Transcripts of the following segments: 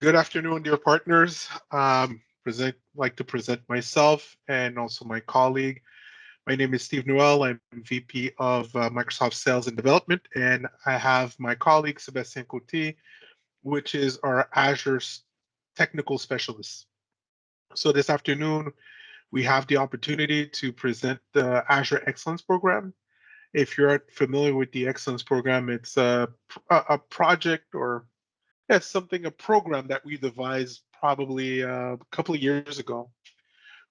Good afternoon, dear partners. Like to present myself and also my colleague. My name is Steve Noel. I'm VP of Microsoft Sales and Development, and I have my colleague Sebastien Coty, which is our Azure technical specialist. So this afternoon, we have the opportunity to present the Azure Excellence Program. If you're familiar with the Excellence Program, it's a project or it's something, a program that we devised probably a couple of years ago.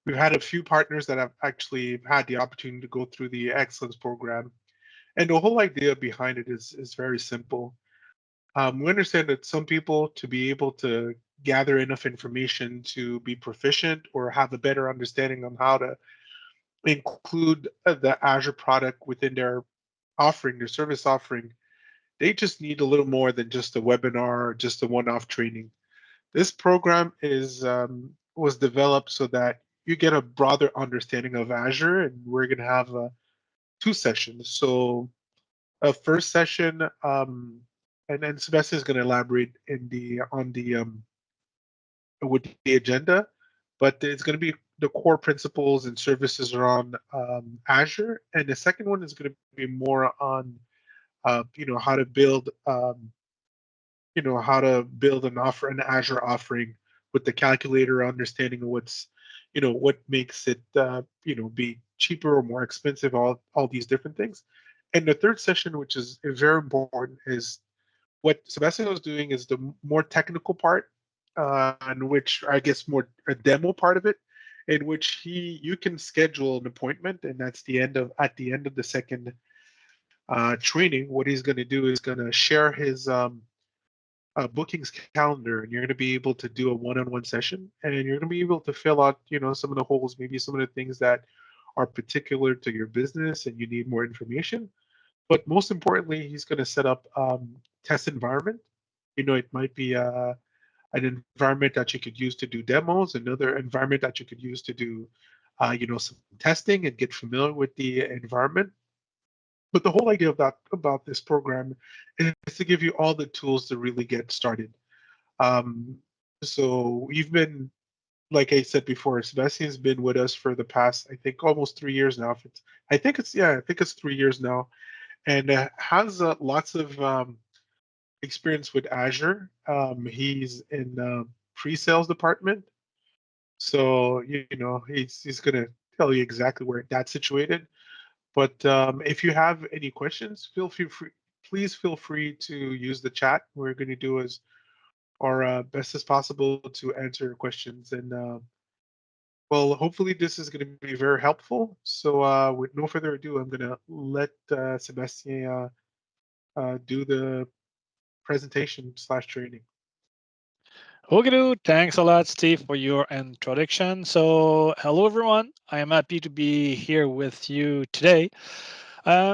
We've had a few partners that have actually had the opportunity to go through the excellence program. And the whole idea behind it is very simple. We understand that some people, to be able to gather enough information to be proficient or have a better understanding on how to include the Azure product within their offering, their service offering, they just need a little more than just a webinar or just a one-off training. This program is was developed so that you get a broader understanding of Azure, and we're going to have two sessions. So a first session, and then Sebastian is going to elaborate in the on the with the agenda, but it's going to be the core principles and services around Azure, and the second one is going to be more on how to build how to build an Azure offering with the calculator, understanding what's what makes it be cheaper or more expensive, all these different things. And the third session, which is very important, is what Sebastian was doing is the more technical part, in which I guess more a demo part of it, in which you can schedule an appointment, and that's at the end of the second training. What he's going to do is going to share his bookings calendar, and you're going to be able to do a one-on-one session, and you're going to be able to fill out some of the holes, maybe some of the things that are particular to your business and you need more information. But most importantly, he's going to set up test environment. It might be an environment that you could use to do demos, another environment that you could use to do some testing and get familiar with the environment. But the whole idea of that about this program is to give you all the tools to really get started. um, so we've been, like I said before, Sebastian's been with us for the past, I think, almost 3 years now. If it's, I think it's 3 years now, and has lots of experience with Azure. He's in pre-sales department, so he's gonna tell you exactly where that's situated. But if you have any questions, please feel free to use the chat. We're going to do as our best as possible to answer your questions. And well, hopefully this is going to be very helpful. So with no further ado, I'm going to let Sebastien do the presentation slash training. Okay, thanks a lot, Steve, for your introduction. So, hello everyone. I am happy to be here with you today.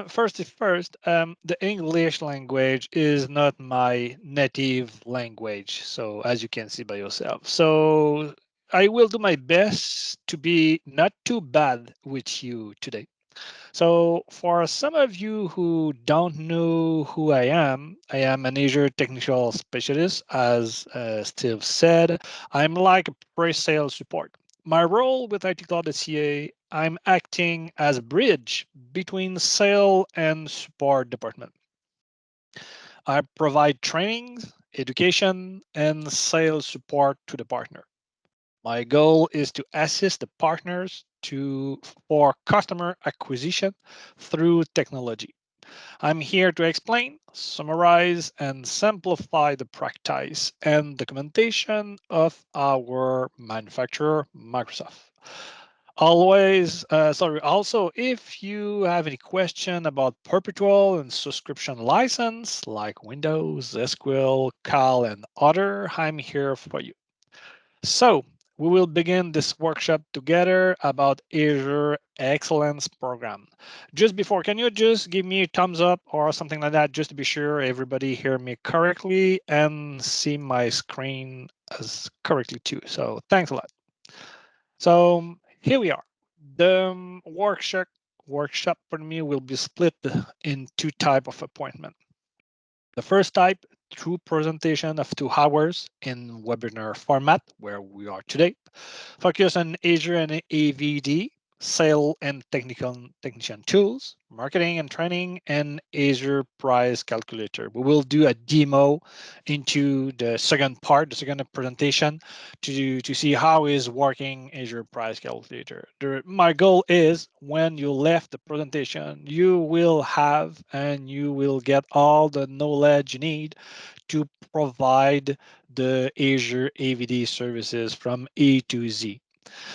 First, the English language is not my native language. So, as you can see by yourself, so I will do my best to be not too bad with you today. So, for some of you who don't know who I am an Azure technical specialist. As Steve said, I'm like a pre-sales support. My role with IT Cloud.ca, I'm acting as a bridge between sale and support department. I provide trainings, education, and sales support to the partner. My goal is to assist the partners for customer acquisition through technology. I'm here to explain, summarize, and simplify the practice and documentation of our manufacturer, Microsoft. Also, if you have any question about perpetual and subscription license like Windows, SQL, Cal, and other, I'm here for you. So we will begin this workshop together about Azure Excellence Program. Just before, can you just give me a thumbs up or something like that, just to be sure everybody hear me correctly and see my screen as correctly too. So thanks a lot. So here we are. The workshop, pardon me, will be split in two type of appointment. The first type, through presentation of 2 hours in webinar format, where we are today, focus on Azure and AVD, sale and technician tools, marketing and training, and Azure price calculator. We will do a demo into the second part, the second presentation, to see how is working Azure price calculator. My goal is when you left the presentation, you will have and you will get all the knowledge you need to provide the Azure AVD services from A to Z.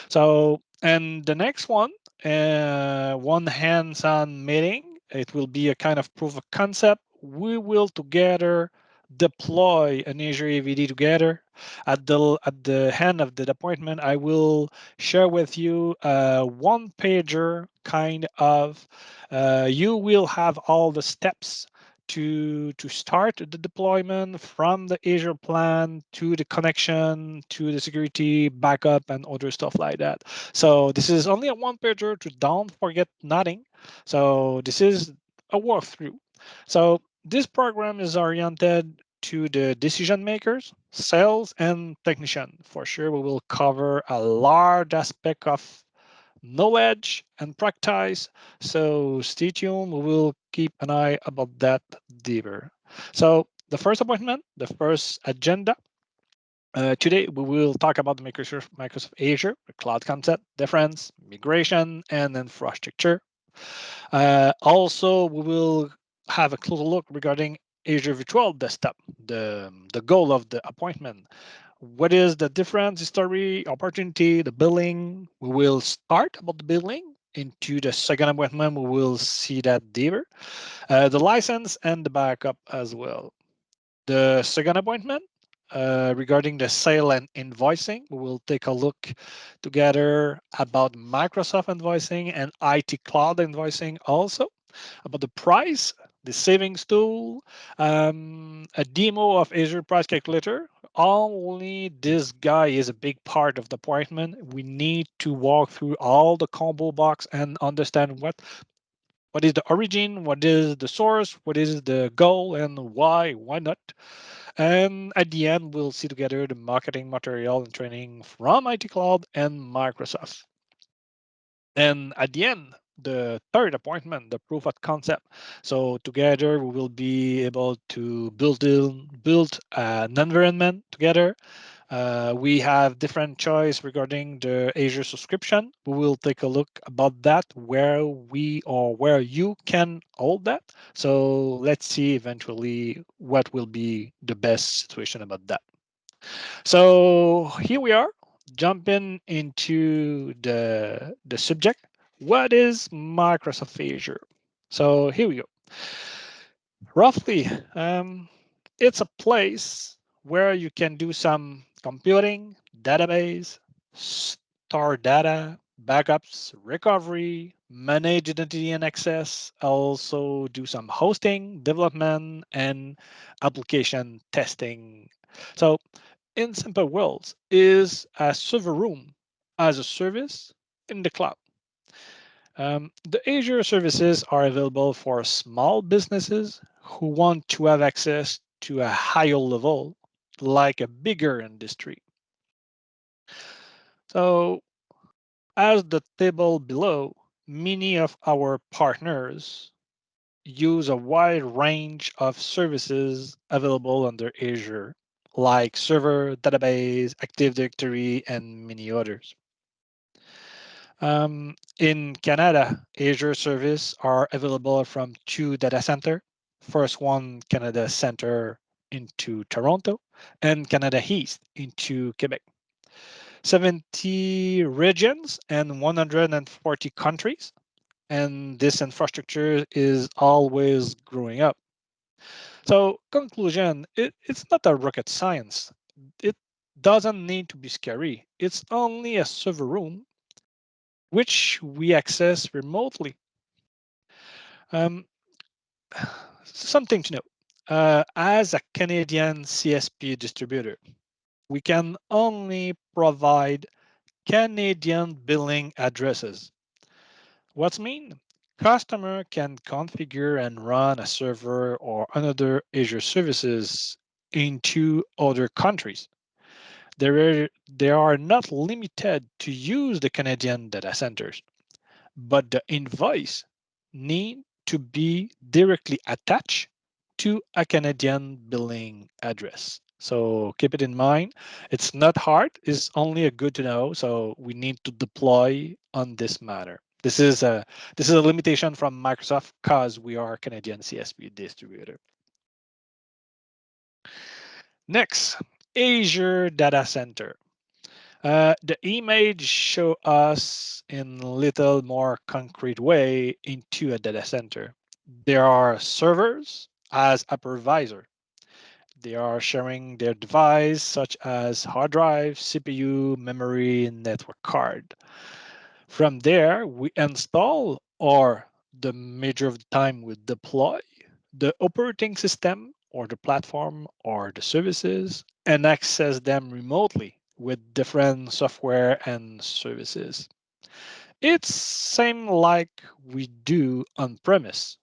So, and the next one hands-on meeting. It will be a kind of proof of concept. We will together deploy an Azure AVD together. At the end of the appointment, I will share with you a one pager kind of. You will have all the steps to start the deployment from the Azure plan to the connection to the security backup and other stuff like that. So this is only a one pager to don't forget nothing. So this is a walkthrough. So this program is oriented to the decision makers, sales, and technician. For sure, we will cover a large aspect of knowledge and practice. So stay tuned. We will keep an eye about that deeper. So the first appointment, the first agenda. Today we will talk about the Microsoft Azure, the cloud concept, difference, migration, and infrastructure. Also, we will have a closer look regarding Azure Virtual Desktop, the goal of the appointment. What is the difference, history, opportunity, the billing? We will start about the billing. Into the second appointment, we will see that deeper. The license and the backup as well. The second appointment, regarding the sale and invoicing, we will take a look together about Microsoft invoicing and IT cloud invoicing also, about the price, the savings tool, a demo of Azure Price Calculator. Only this guy is a big part of the appointment. We need to walk through all the combo box and understand what is the origin, what is the source, what is the goal, and why not. And at the end, we'll see together the marketing material and training from IT Cloud and Microsoft. And at the end, the third appointment, the proof of concept. So together we will be able to build an environment together. We have different choice regarding the Azure subscription. We will take a look about that, where we or where you can hold that. So let's see eventually what will be the best situation about that. So here we are, jumping into the subject. What is Microsoft Azure? So here we go. Roughly, it's a place where you can do some computing, database, store data, backups, recovery, manage identity and access, also do some hosting, development, and application testing. So in simple words, is a server room as a service in the cloud. The Azure services are available for small businesses who want to have access to a higher level, like a bigger industry. So, as the table below, many of our partners use a wide range of services available under Azure, like server, database, Active Directory, and many others. In Canada, Azure services are available from 2 data centers. First one, Canada Center into Toronto, and Canada East into Quebec. 70 regions and 140 countries, and this infrastructure is always growing up. So, conclusion, it's not a rocket science. It doesn't need to be scary. It's only a server room which we access remotely. Um, Something to know. As a Canadian CSP distributor, we can only provide Canadian billing addresses. What's mean? customer can configure and run a server or another Azure services into other countries. They are not limited to use the Canadian data centers, but the invoice need to be directly attached to a Canadian billing address. So keep it in mind. It's not hard. It's only a good to know. So we need to deploy on this matter. This is a limitation from Microsoft because we are a Canadian CSP distributor. Next, Azure Data Center. The image show us in little more concrete way into a data center. There are servers as a provider. They are sharing their device such as hard drive, CPU, memory, network card. From there, we install or the major of the time we deploy the operating system or the platform or the services and access them remotely with different software and services. It's same like we do on premise,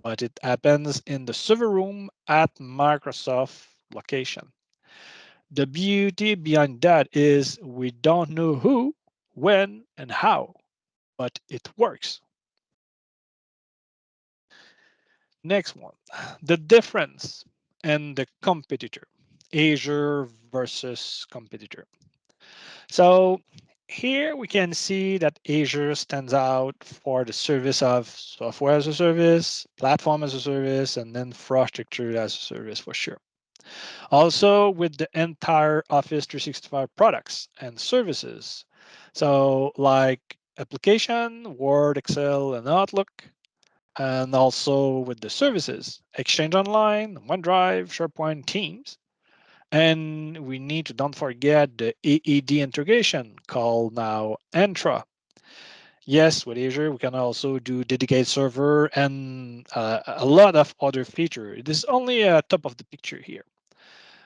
but it happens in the server room at Microsoft location. The beauty behind that is we don't know who, when, and how, but it works. Next one, the difference and the competitor, Azure versus competitor. So here we can see that Azure stands out for the service of software as a service, platform as a service, and infrastructure as a service for sure. Also with the entire Office 365 products and services. So like application, Word, Excel, and Outlook, and also with the services, Exchange Online, OneDrive, SharePoint, Teams. And we need to don't forget the AED integration called now Entra. Yes, with Azure, we can also do dedicated server and a lot of other features. This is only a top of the picture here.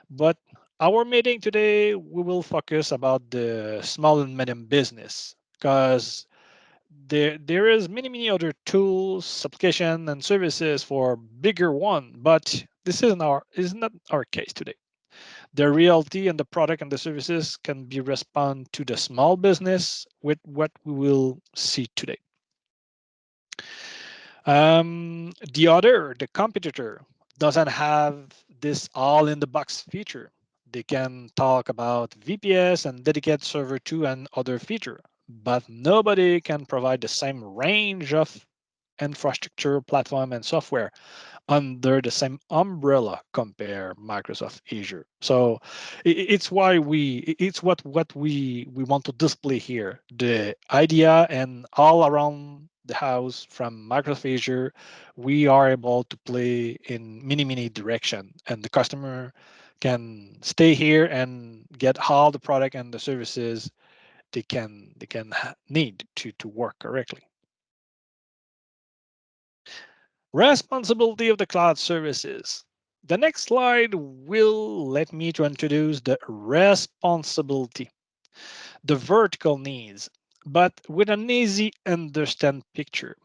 But our meeting today, we will focus about the small and medium business because there is many other tools, application, and services for bigger one. But this is not our case today. The reality and the product and the services can be respond to the small business with what we will see today. The competitor, doesn't have this all in the box feature. They can talk about VPS and dedicated server 2 and other feature, but nobody can provide the same range of infrastructure, platform, and software under the same umbrella compare Microsoft Azure. So it's why it's what we want to display here. The idea and all around the house from Microsoft Azure, we are able to play in many direction, and the customer can stay here and get all the product and the services they can need to work correctly. Responsibility of the cloud services. The next slide will let me to introduce the responsibility, the vertical needs, but with an easy understand picture.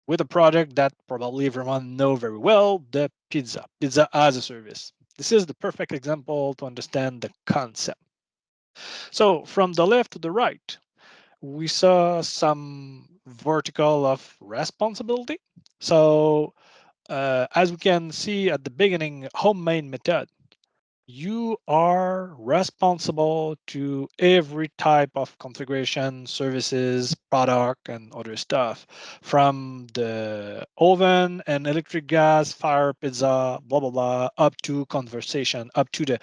With a project that probably everyone know very well, the pizza as a service. This is the perfect example to understand the concept. So from the left to the right, we saw some vertical of responsibility. So as we can see at the beginning, home main method, you are responsible to every type of configuration, services, product, and other stuff from the oven and electric gas, fire, pizza, blah, blah, blah, up to conversation, up to the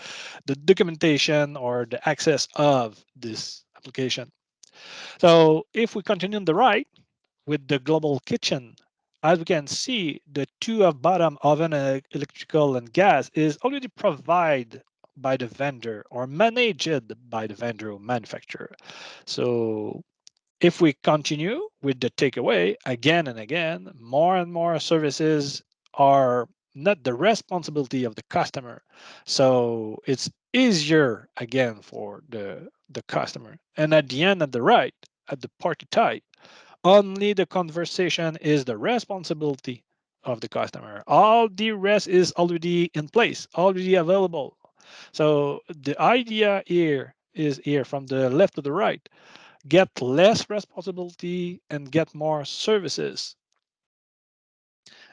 documentation or the access of this application. So if we continue on the right, with the global kitchen, as we can see, the two of bottom oven electrical and gas is already provided by the vendor or managed by the vendor or manufacturer. So if we continue with the takeaway again and again, more and more services are not the responsibility of the customer. So it's easier again for the customer. And at the end, at the right, at the party type, Only the conversation is the responsibility of the customer. All the rest is already in place, already available. So the idea here is here from the left to the right, get less responsibility and get more services.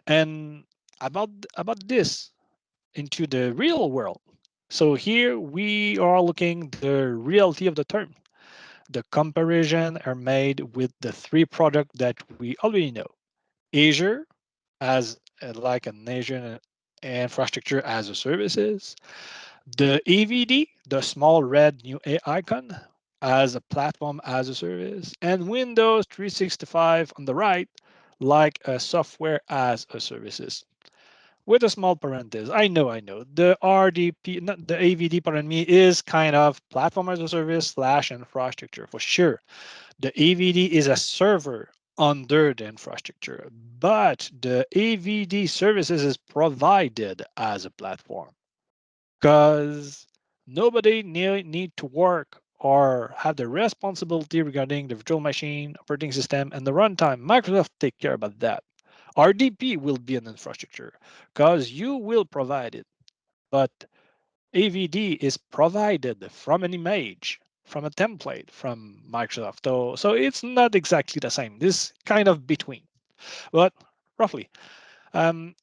And about this into the real world. So here we are looking the reality of the term. The comparison are made with the three products that we already know. Azure as like an Azure infrastructure as a services, the AVD, the small red new A icon as a platform as a service, and Windows 365 on the right, like a software as a services. With a small parenthesis, I know. The RDP, not the AVD, pardon me, is kind of platform as a service slash infrastructure for sure. The AVD is a server under the infrastructure, but the AVD services is provided as a platform because nobody need to work or have the responsibility regarding the virtual machine, operating system, and the runtime. Microsoft take care about that. RDP will be an infrastructure because you will provide it, but AVD is provided from an image, from a template from Microsoft. So it's not exactly the same. This kind of between, but roughly. Um,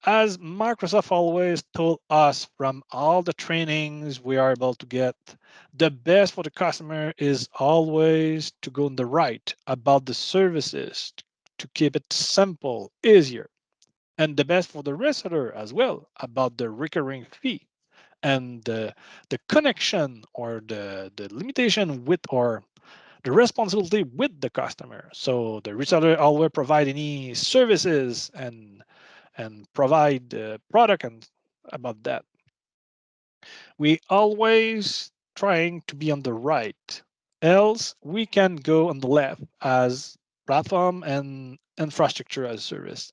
as Microsoft always told us from all the trainings we are able to get, the best for the customer is always to go on the right about the services to keep it simple, easier. And the best for the reseller as well about the recurring fee and the connection or the limitation with or the responsibility with the customer. So the reseller always provide any services and provide the product and about that. We always trying to be on the right. Else we can go on the left as platform and infrastructure as service.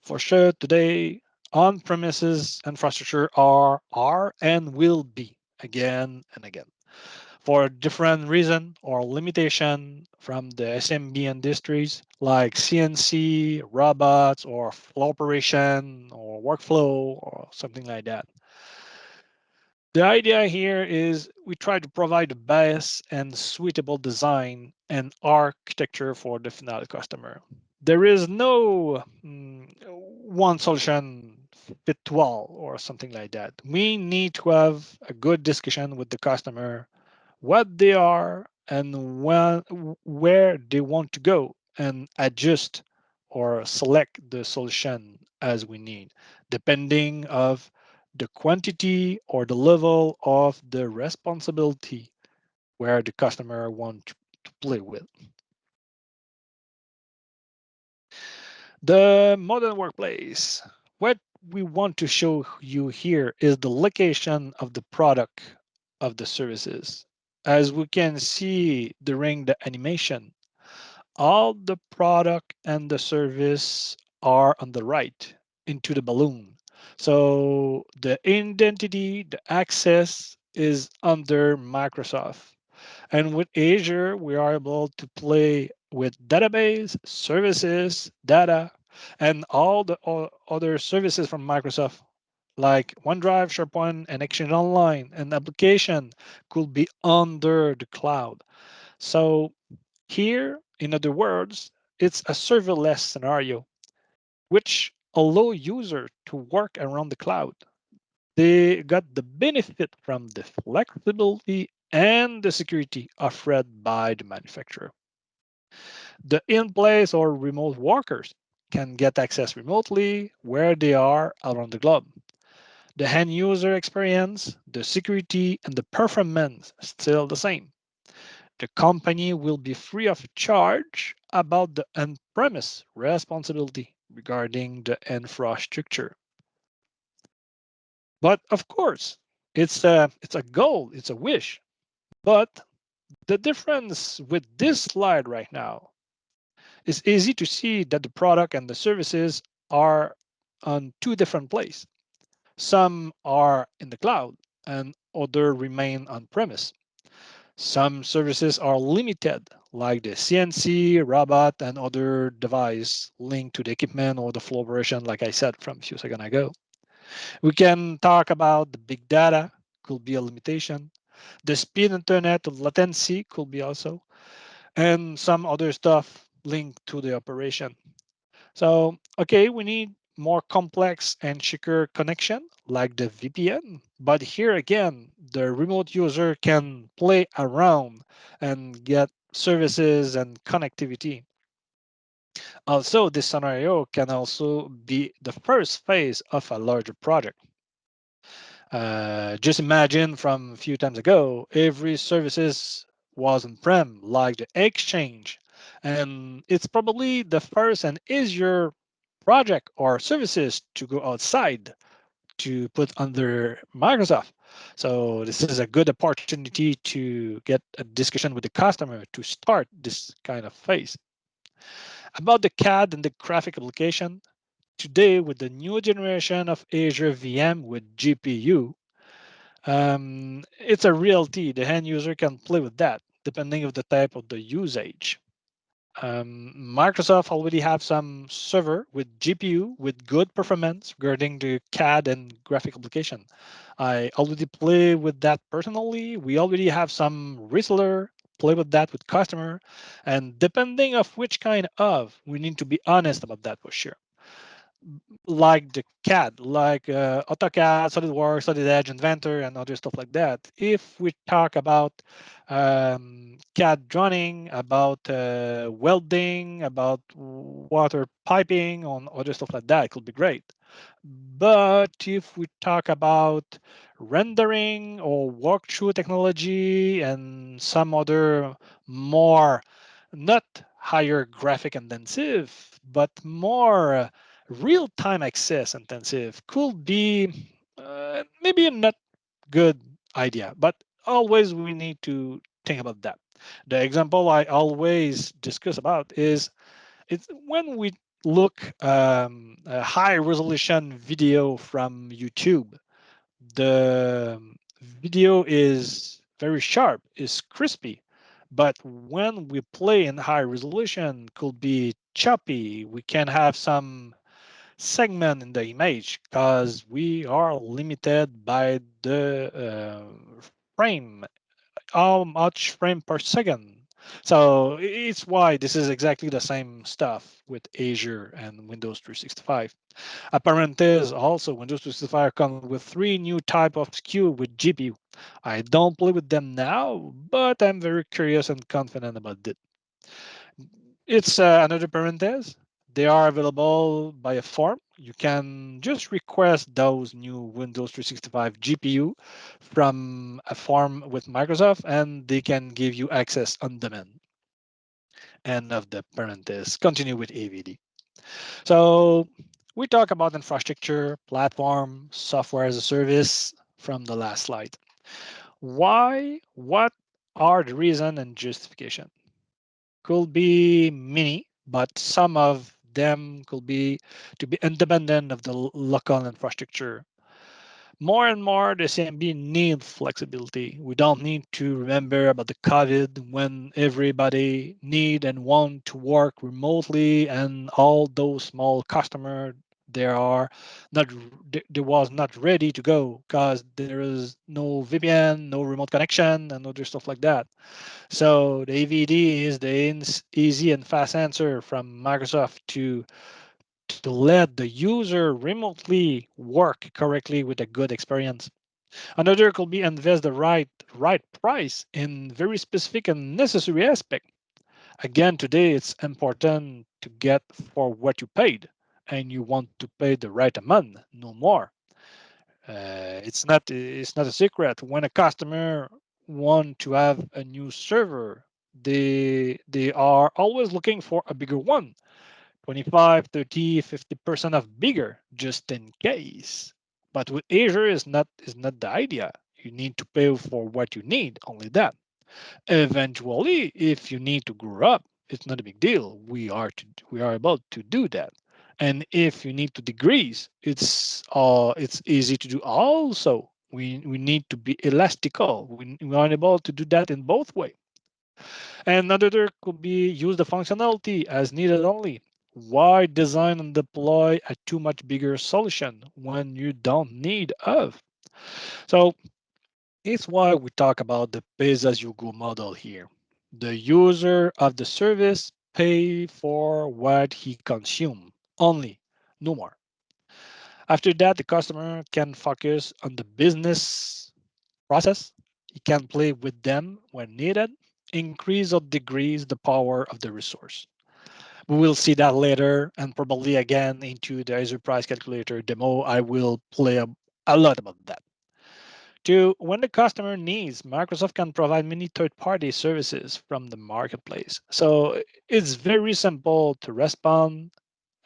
For sure, today on-premises infrastructure are and will be again and again for different reason or limitation from the SMB industries like CNC, robots, or flow operation or workflow or something like that. The idea here is we try to provide the best and suitable design and architecture for the final customer. There is no one solution fit all or something like that. We need to have a good discussion with the customer what they are and when, where they want to go and adjust or select the solution as we need depending of the quantity or the level of the responsibility where the customer want to play with. The modern workplace. What we want to show you here is the location of the product of the services. As we can see during the animation, all the product and the service are on the right into the balloon. So the identity, the access is under Microsoft. And with Azure, we are able to play with database, services, data, and all the other services from Microsoft, like OneDrive, SharePoint, and Exchange Online, and application could be under the cloud. So here, in other words, it's a serverless scenario, which allow user to work around the cloud. They got the benefit from the flexibility and the security offered by the manufacturer. The in-place or remote workers can get access remotely where they are around the globe. The end user experience, the security, and the performance still the same. The company will be free of charge about the on-premise responsibility regarding the infrastructure. But of course, it's a goal, it's a wish. But the difference with this slide right now is easy to see that the product and the services are on two different places. Some are in the cloud and other remain on premise. Some services are limited, like the CNC, robot, and other device linked to the equipment or the flow operation, like I said from a few seconds ago. We can talk about the big data, could be a limitation. The speed internet, the latency could be also, and some other stuff linked to the operation. So, okay, we need more complex and secure connection like the VPN. But here again, the remote user can play around and get services and connectivity. Also, this scenario can also be the first phase of a larger project. Just imagine from a few times ago, every services was on-prem, like the Exchange, and it's probably the first and easier project or services to go outside to put under Microsoft. So this is a good opportunity to get a discussion with the customer to start this kind of phase. About the CAD and the graphic application, today with the new generation of Azure VM with GPU, it's a reality. The end user can play with that depending of the type of the usage. Microsoft already have some server with GPU with good performance regarding the CAD and graphic application. I already play with that personally. We already have some reseller play with that with customer, and depending of which kind of, we need to be honest about that for sure, like the CAD, like AutoCAD, SolidWorks, Solid Edge, Inventor, and other stuff like that. If we talk about CAD drawing, about welding, about water piping, on other stuff like that, it could be great. But if we talk about rendering or walkthrough technology and some other more not higher graphic intensive, but more real-time access intensive could be maybe a not good idea, but always we need to think about that. The example I always discuss about is it's when we look a high resolution video from YouTube, the video is very sharp, is crispy, but when we play in high resolution, could be choppy. We can have some segment in the image because we are limited by the frame, how much frame per second. So it's why this is exactly the same stuff with Azure and Windows 365. Apparently, also Windows 365 comes with three new type of SKU with GPU. I don't play with them now, but I'm very curious and confident about it. It's another parenthesis. They are available by a form. You can just request those new Windows 365 GPU from a form with Microsoft, and they can give you access on demand. End of the parenthesis. Continue with AVD. So we talk about infrastructure, platform, software as a service from the last slide. Why? What are the reason and justification? Could be many, but some of them could be to be independent of the local infrastructure. More and more, the CMB need flexibility. We don't need to remember about the COVID when everybody need and want to work remotely, and all those small customers there are not there was not ready to go because there is no VPN, no remote connection, and other stuff like that. So the AVD is the easy and fast answer from Microsoft to let the user remotely work correctly with a good experience. Another could be invest the right price in very specific and necessary aspect. Again, today it's important to get for what you paid, and you want to pay the right amount, no more. It's not a secret. When a customer want to have a new server, they are always looking for a bigger one, 25, 30, 50% of bigger, just in case. But with Azure is not the idea. You need to pay for what you need, only that. Eventually, if you need to grow up, it's not a big deal. We are about to do that. And if you need to decrease, it's easy to do also. We need to be elastical. We are able to do that in both ways. And another could be use the functionality as needed only. Why design and deploy a too much bigger solution when you don't need of? So it's why we talk about the pays as you go model here. The user of the service pay for what he consume only, no more. After that, the customer can focus on the business process. He can play with them when needed, increase or decrease the power of the resource. We will see that later, and probably again into the Azure price calculator demo. I will play a lot about that. Two, when the customer needs, Microsoft can provide many third-party services from the marketplace. So it's very simple to respond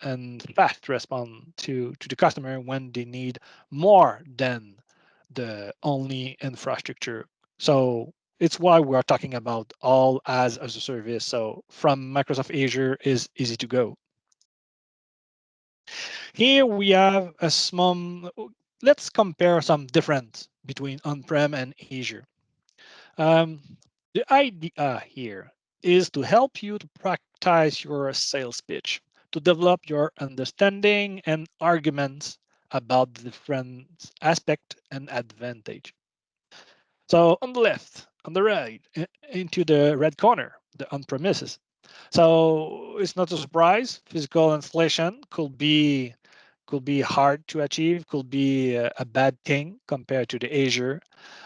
and fast respond to the customer when they need more than the only infrastructure. So it's why we're talking about all as a service. So from Microsoft Azure is easy to go. Here we have a small, let's compare some difference between on-prem and Azure. Um, the idea here is to help you to practice your sales pitch, to develop your understanding and arguments about the different aspect and advantage. So on the left, on the right, into the red corner, the on-premises. So it's not a surprise. Physical installation could be hard to achieve, could be a bad thing compared to the Azure.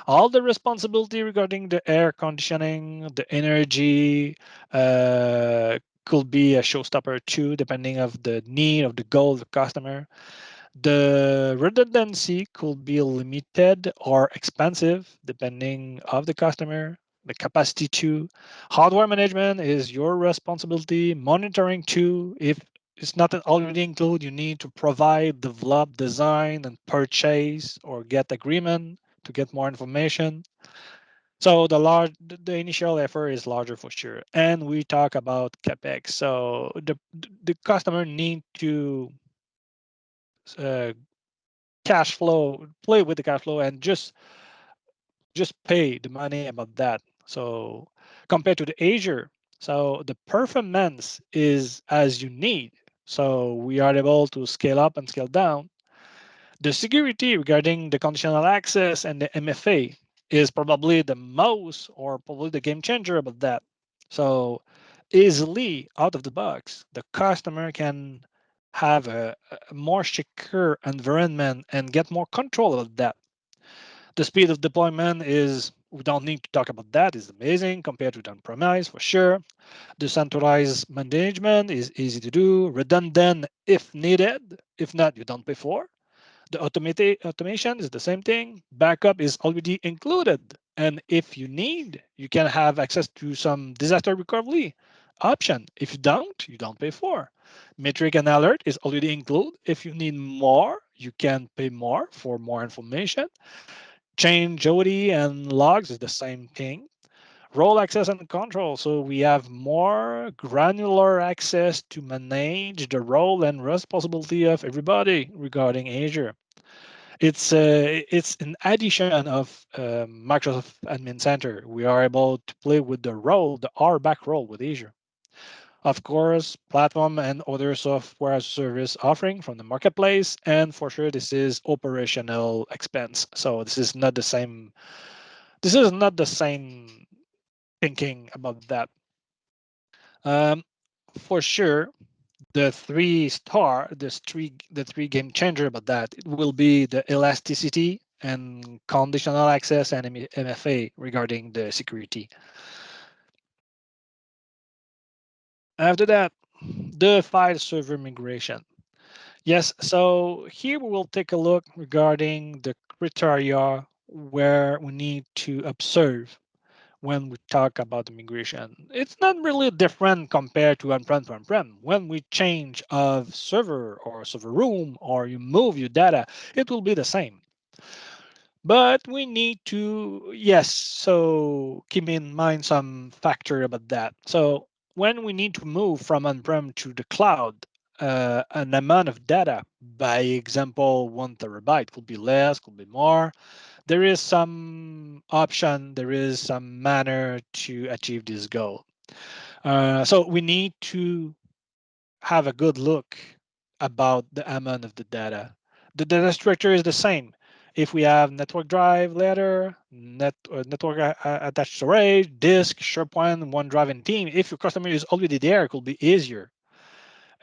All the responsibility regarding the air conditioning, the energy, uh, could be a showstopper too, depending of the need of the goal of the customer. The redundancy could be limited or expensive depending of the customer. The capacity too. Hardware management is your responsibility. Monitoring too. If it's not already included, you need to provide, develop, design, and purchase or get agreement to get more information. So the initial effort is larger for sure. And we talk about capex. So the customer need to uh, cash flow, play with the cash flow, and just pay the money about that. So compared to the Azure, so the performance is as you need. So we are able to scale up and scale down. The security regarding the conditional access and the MFA is probably the most or probably the game changer about that. So easily out of the box, the customer can have a more secure environment and get more control of that. The speed of deployment is, we don't need to talk about that, is amazing compared to on-premise for sure. Decentralized management is easy to do, redundant if needed. If not, you don't pay for. The automation is the same thing. Backup is already included. And if you need, you can have access to some disaster recovery option. If you don't pay for. Metric and alert is already included. If you need more, you can pay more for more information. Changeability and logs is the same thing. Role access and control. So we have more granular access to manage the role and responsibility of everybody regarding Azure. It's an addition of Microsoft Admin Center. We are able to play with the role, the R back role with Azure. Of course, platform and other software as a service offering from the marketplace, and for sure, this is operational expense. So this is not the same thinking about that. Um, for sure, the three game changer about that it will be the elasticity and conditional access and MFA regarding the security. After that, the file server migration. Yes, so here we will take a look regarding the criteria where we need to observe when we talk about the migration. It's not really different compared to on-prem to on-prem. When we change of server or server room or you move your data, it will be the same. But we need to, yes, so keep in mind some factor about that. So when we need to move from on-prem to the cloud, an amount of data, by example, 1 terabyte, could be less, could be more. There is some option, there is some manner to achieve this goal. So we need to have a good look about the amount of the data. The data structure is the same. If we have network drive layer, network attached storage, disk, SharePoint, OneDrive, and Team, if your customer is already there, it could be easier.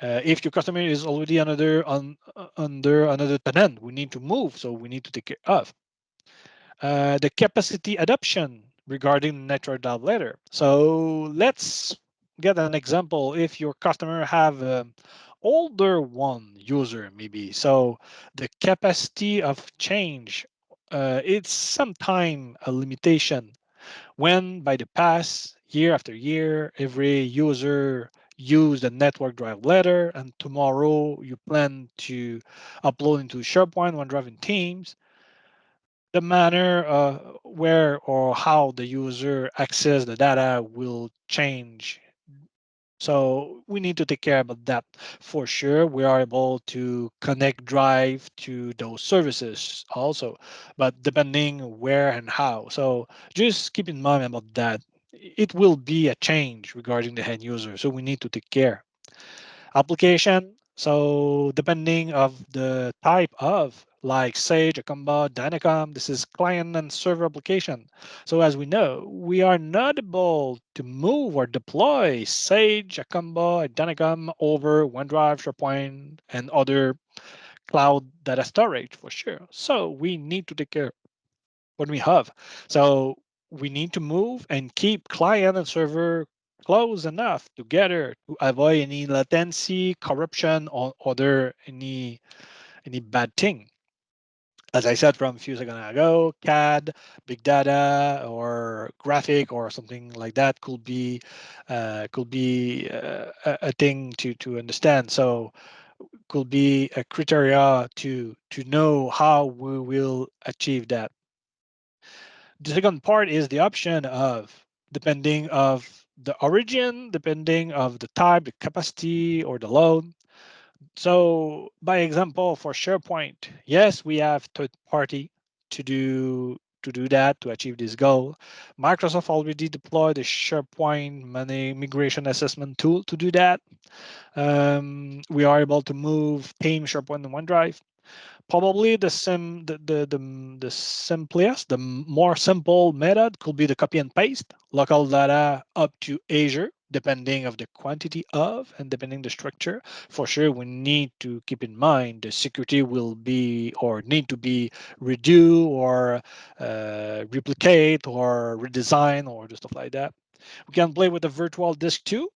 If your customer is already under another tenant, we need to move, so we need to take care of the capacity adoption regarding network drive layer. So let's get an example. If your customer have older one user maybe, so the capacity of change, it's sometime a limitation when by the past year after year every user use the network drive letter and tomorrow you plan to upload into SharePoint, OneDrive, and Teams, the manner where or how the user access the data will change. So we need to take care about that for sure. We are able to connect Drive to those services also, but depending where and how. So just keep in mind about that. It will be a change regarding the end user, so we need to take care application. So depending of the type of like Sage, Akamba, Dynacom, this is client and server application. So as we know, we are not able to move or deploy Sage, Akamba, Dynacom over OneDrive, SharePoint, and other cloud data storage for sure. So we need to take care what we have. So we need to move and keep client and server close enough together to avoid any latency, corruption, or other any bad thing. As I said from a few seconds ago, CAD, big data, or graphic, or something like that could be a thing to understand. So could be a criteria to know how we will achieve that. The second part is the option of depending of the origin, depending of the type, the capacity, or the load. So by example, for SharePoint, yes, we have third party to do that to achieve this goal. Microsoft already deployed the SharePoint migration assessment tool to do that. We are able to move Team, SharePoint, and OneDrive. Probably the simplest, the more simple method could be the copy and paste local data up to Azure, depending of the quantity of and depending the structure. For sure, we need to keep in mind the security will be or need to be redo or replicate or redesign or just stuff like that. We can play with the virtual disk too,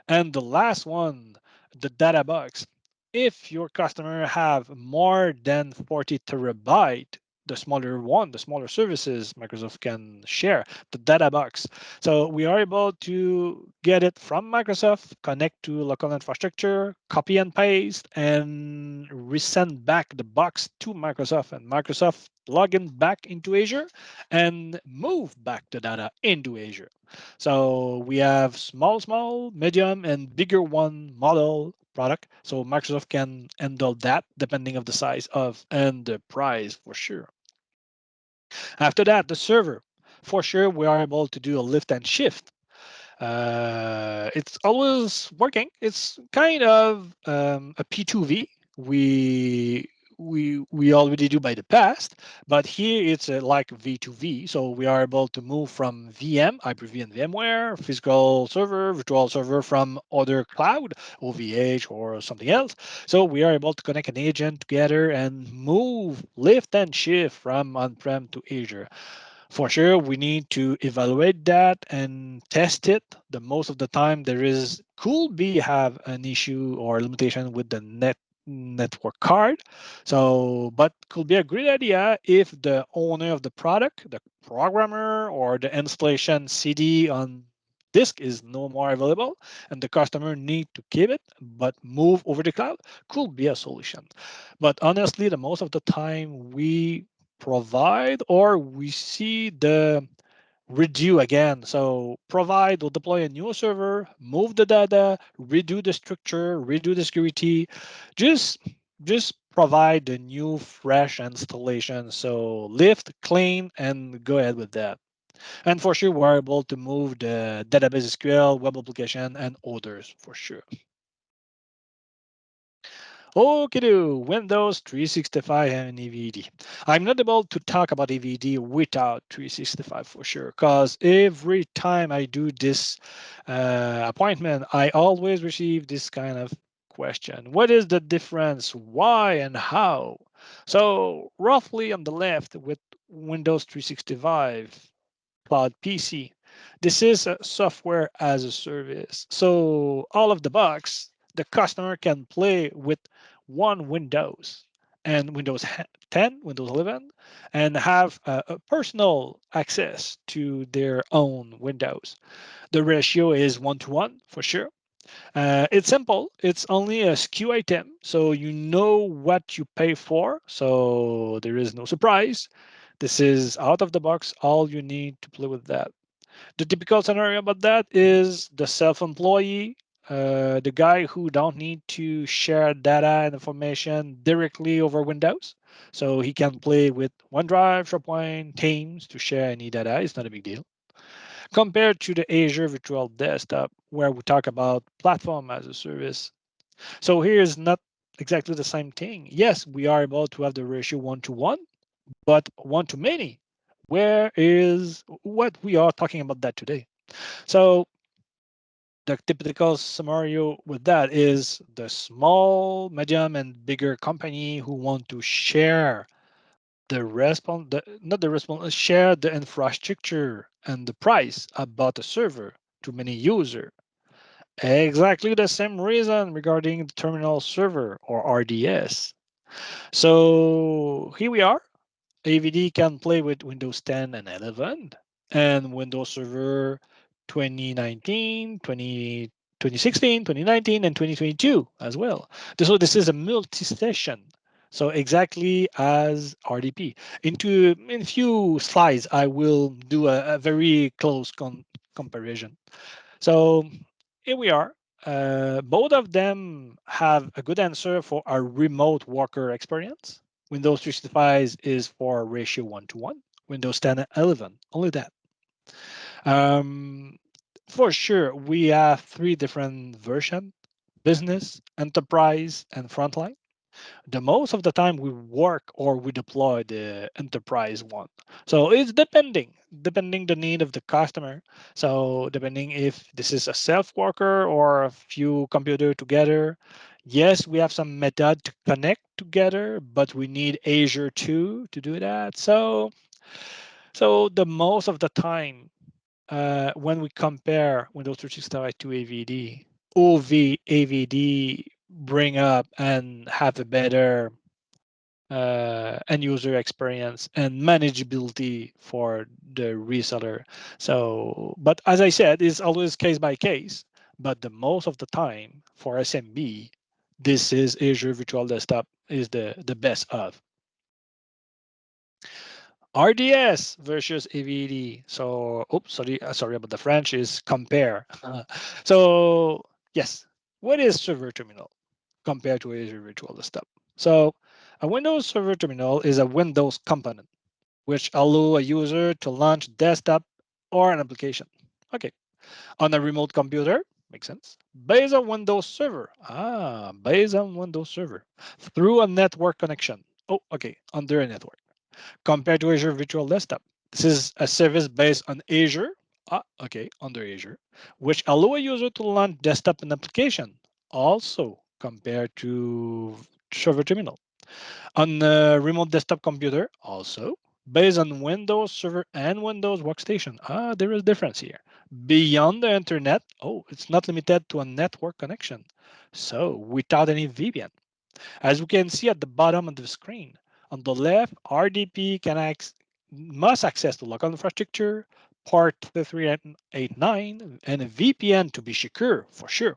and the last one, the data box. If your customer have more than 40 terabyte, the smaller one, the smaller services Microsoft can share, the data box. So we are able to get it from Microsoft, connect to local infrastructure, copy and paste, and resend back the box to Microsoft, and Microsoft log in back into Azure and move back the data into Azure. So we have small, medium, and bigger one model product. So Microsoft can handle that depending of the size of and the price for sure. After that, the server. For sure, we are able to do a lift and shift. It's always working. It's kind of a P2V. We already do by the past, but here it's like V2V. So we are able to move from VM, Hyper-V and VMware, physical server, virtual server from other cloud, OVH or something else. So we are able to connect an agent together and move, lift and shift from on-prem to Azure. For sure, we need to evaluate that and test it. The most of the time, there is could be have an issue or limitation with the network card. So, but could be a great idea if the owner of the product, the programmer, or the installation CD on disk is no more available and the customer need to keep it but move over the cloud could be a solution. But honestly, the most of the time we provide or we see the redo again. So provide or deploy a new server, move the data, redo the structure, redo the security. Just just provide the new fresh installation. So lift, clean, and go ahead with that. And for sure, we're able to move the database SQL, web application, and others for sure. Okay, do Windows 365 and EVD. I'm not able to talk about EVD without 365 for sure, because every time I do this appointment, I always receive this kind of question. What is the difference? Why and how? So roughly on the left with Windows 365 Cloud PC, this is a software as a service. So all of the bugs, the customer can play with one Windows and Windows 10, Windows 11, and have a personal access to their own Windows. The ratio is 1 to 1 for sure. It's simple. It's only a SKU item, so you know what you pay for. So there is no surprise. This is out of the box. All you need to play with that. The typical scenario about that is the self-employee, the guy who don't need to share data and information directly over Windows. So he can play with OneDrive, SharePoint, Teams to share any data. It's not a big deal. Compared to the Azure Virtual Desktop, where we talk about platform as a service. So here is not exactly the same thing. Yes, we are able to have the ratio 1 to 1, but one to many. Where is what we are talking about that today? So the typical scenario with that is the small, medium, and bigger company who want to share the response, not the response, share the infrastructure and the price about the server to many user. Exactly the same reason regarding the terminal server or RDS. So here we are. AVD can play with Windows 10 and 11 and Windows Server 2019, 2016, 2019, and 2022 as well. So this is a multi-session. So exactly as RDP. In a few slides, I will do a very close comparison. So here we are. Both of them have a good answer for a remote worker experience. Windows 365 is for ratio 1 to 1. Windows 10 and 11, only that. Um, for sure, we have three different versions: business, enterprise, and frontline. The most of the time we work or we deploy the enterprise one. So it's depending the need of the customer. So depending if this is a self worker or a few computer together. Yes, we have some method to connect together, but we need Azure too to do that. So the most of the time when we compare Windows 365 to AVD, AVD bring up and have a better end user experience and manageability for the reseller. So, but as I said, it's always case by case. But the most of the time for SMB, this is Azure Virtual Desktop is the best of. RDS versus AVD. So, oops, sorry about the French. Is compare. So, yes, what is Server Terminal compared to Azure Virtual Desktop? So, a Windows Server Terminal is a Windows component which allow a user to launch desktop or an application. Okay, on a remote computer, makes sense. Based on Windows Server. Based on Windows Server through a network connection. Oh, okay, under a network compared to Azure Virtual Desktop. This is a service based on Azure, okay, under Azure, which allow a user to launch desktop and application, also compared to Server Terminal. On a remote desktop computer, also based on Windows Server and Windows Workstation. There is difference here. Beyond the internet, oh, it's not limited to a network connection. So without any VPN. As we can see at the bottom of the screen, on the left, RDP must access the local infrastructure, port 3389, and a VPN to be secure for sure.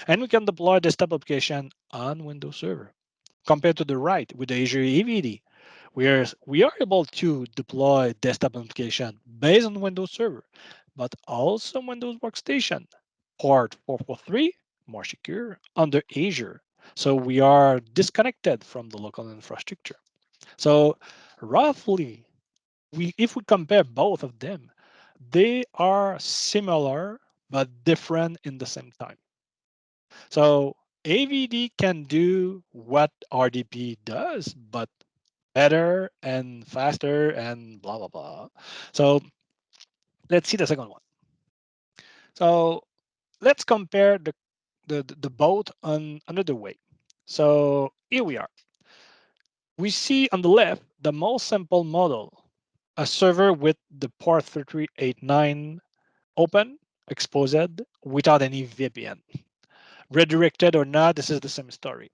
And we can deploy desktop application on Windows Server. Compared to the right with the Azure EVD, we are able to deploy desktop application based on Windows Server, but also Windows Workstation, port 443, more secure, under Azure. So we are disconnected from the local infrastructure. So roughly, if we compare both of them, they are similar but different in the same time. So AVD can do what RDP does, but better and faster and blah blah blah. So let's see the second one. So let's compare the both on another way. So here we are. We see on the left the most simple model, a server with the port 3389 open, exposed without any VPN. Redirected or not, this is the same story.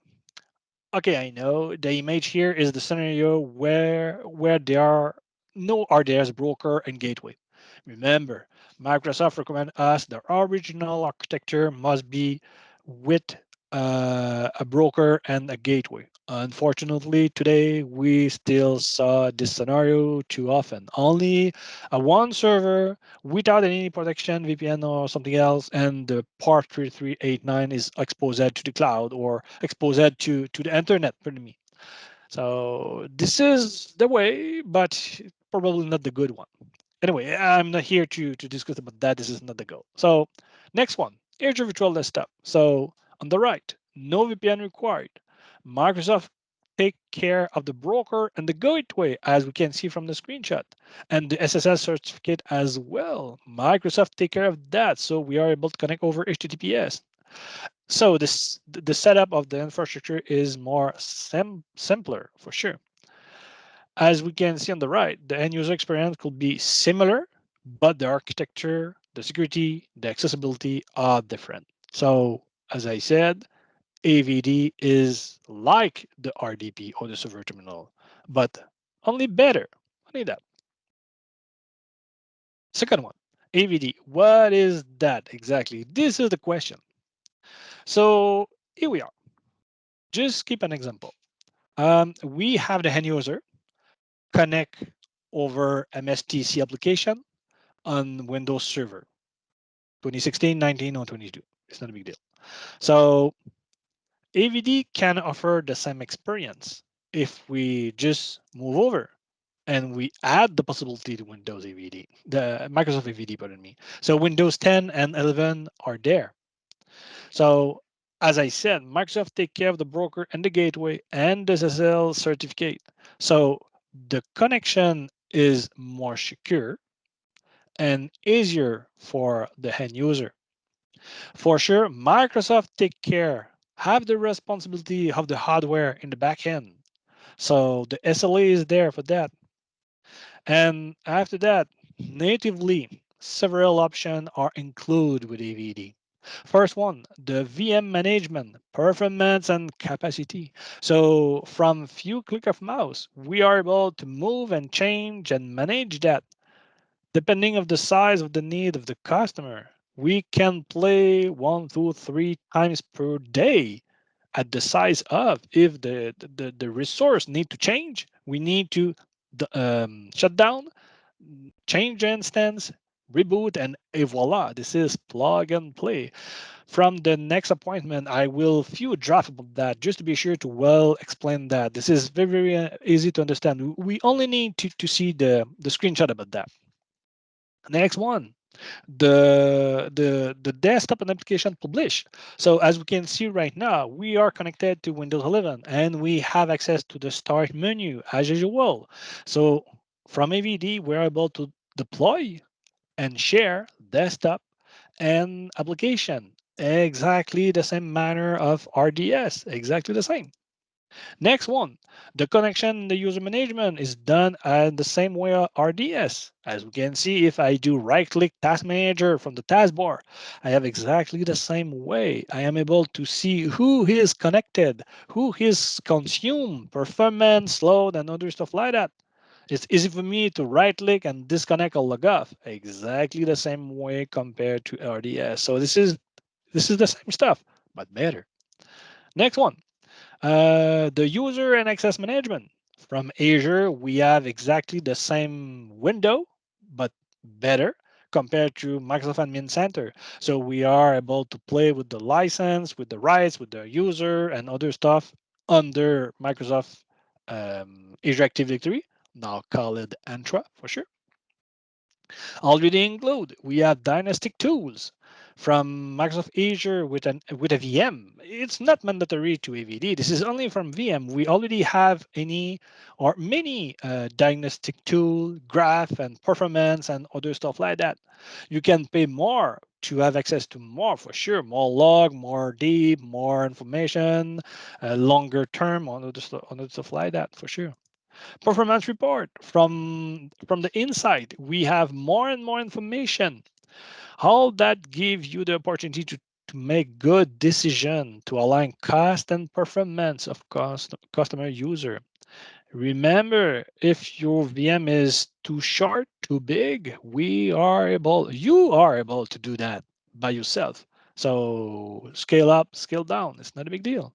Okay, I know the image here is the scenario where there are no RDS broker and gateway. Remember, Microsoft recommend us the original architecture must be with a broker and a gateway. Unfortunately, today we still saw this scenario too often. Only a one server without any protection, VPN or something else, and the port 3389 is exposed to the cloud or exposed to the internet, pardon me. So this is the way, but probably not the good one. Anyway, I'm not here to discuss about that. This is not the goal. So next one, Azure Virtual Desktop. So on the right, no VPN required. Microsoft take care of the broker and the gateway, as we can see from the screenshot, and the SSL certificate as well. Microsoft take care of that, so we are able to connect over HTTPS. So the setup of the infrastructure is more simpler for sure. As we can see on the right, the end user experience could be similar, but the architecture, the security, the accessibility are different. So, as I said, AVD is like the RDP or the server terminal, but only better. Only that. Second one, AVD. What is that exactly? This is the question. So, here we are. Just keep an example. We have the end user connect over MSTC application on Windows Server 2016, 19, or 22. It's not a big deal. So AVD can offer the same experience if we just move over and we add the possibility to Windows AVD, the Microsoft AVD, pardon me. So Windows 10 and 11 are there. So as I said, Microsoft take care of the broker and the gateway and the SSL certificate. So the connection is more secure and easier for the end user. For sure, Microsoft take care, have the responsibility of the hardware in the back end. So the SLA is there for that. And after that, natively, several options are included with AVD. First one, the VM management, performance and capacity. So from few click of mouse, we are able to move and change and manage that depending of the size of the need of the customer. We can play 1, 2, 3 times per day at the size of. If the resource need to change, we need to shut down, change the instance, reboot, and voila, this is plug and play. From the next appointment, I will few draft about that just to be sure to well explain that. This is very, very easy to understand. We only need to see the screenshot about that. Next one, the desktop and application publish. So as we can see right now, we are connected to Windows 11 and we have access to the start menu as usual. So from AVD, we're able to deploy and share desktop and application exactly the same manner of RDS, exactly the same. Next one, the connection, the user management is done in the same way RDS. As we can see, if I do right-click Task Manager from the taskbar, I have exactly the same way. I am able to see who is connected, who is consumed, performance, load, and other stuff like that. It's easy for me to right-click and disconnect or log off. Exactly the same way compared to RDS. So this is the same stuff, but better. Next one, the user and access management. From Azure, we have exactly the same window, but better. compared to Microsoft Admin Center. So we are able to play with the license, with the rights, with the user and other stuff under Microsoft Azure Active Directory. Now call it Entra for sure. Already include, we have dynastic tools from Microsoft Azure with a VM. It's not mandatory to AVD. This is only from VM. We already have any or many diagnostic tool, graph and performance and other stuff like that. You can pay more to have access to more for sure, more log, more deep, more information, longer term on other stuff like that for sure. Performance report from the inside, we have more and more information. All that gives you the opportunity to make good decision to align cost and performance of customer user. Remember, if your VM is too short, too big, you are able to do that by yourself. So scale up, scale down. It's not a big deal.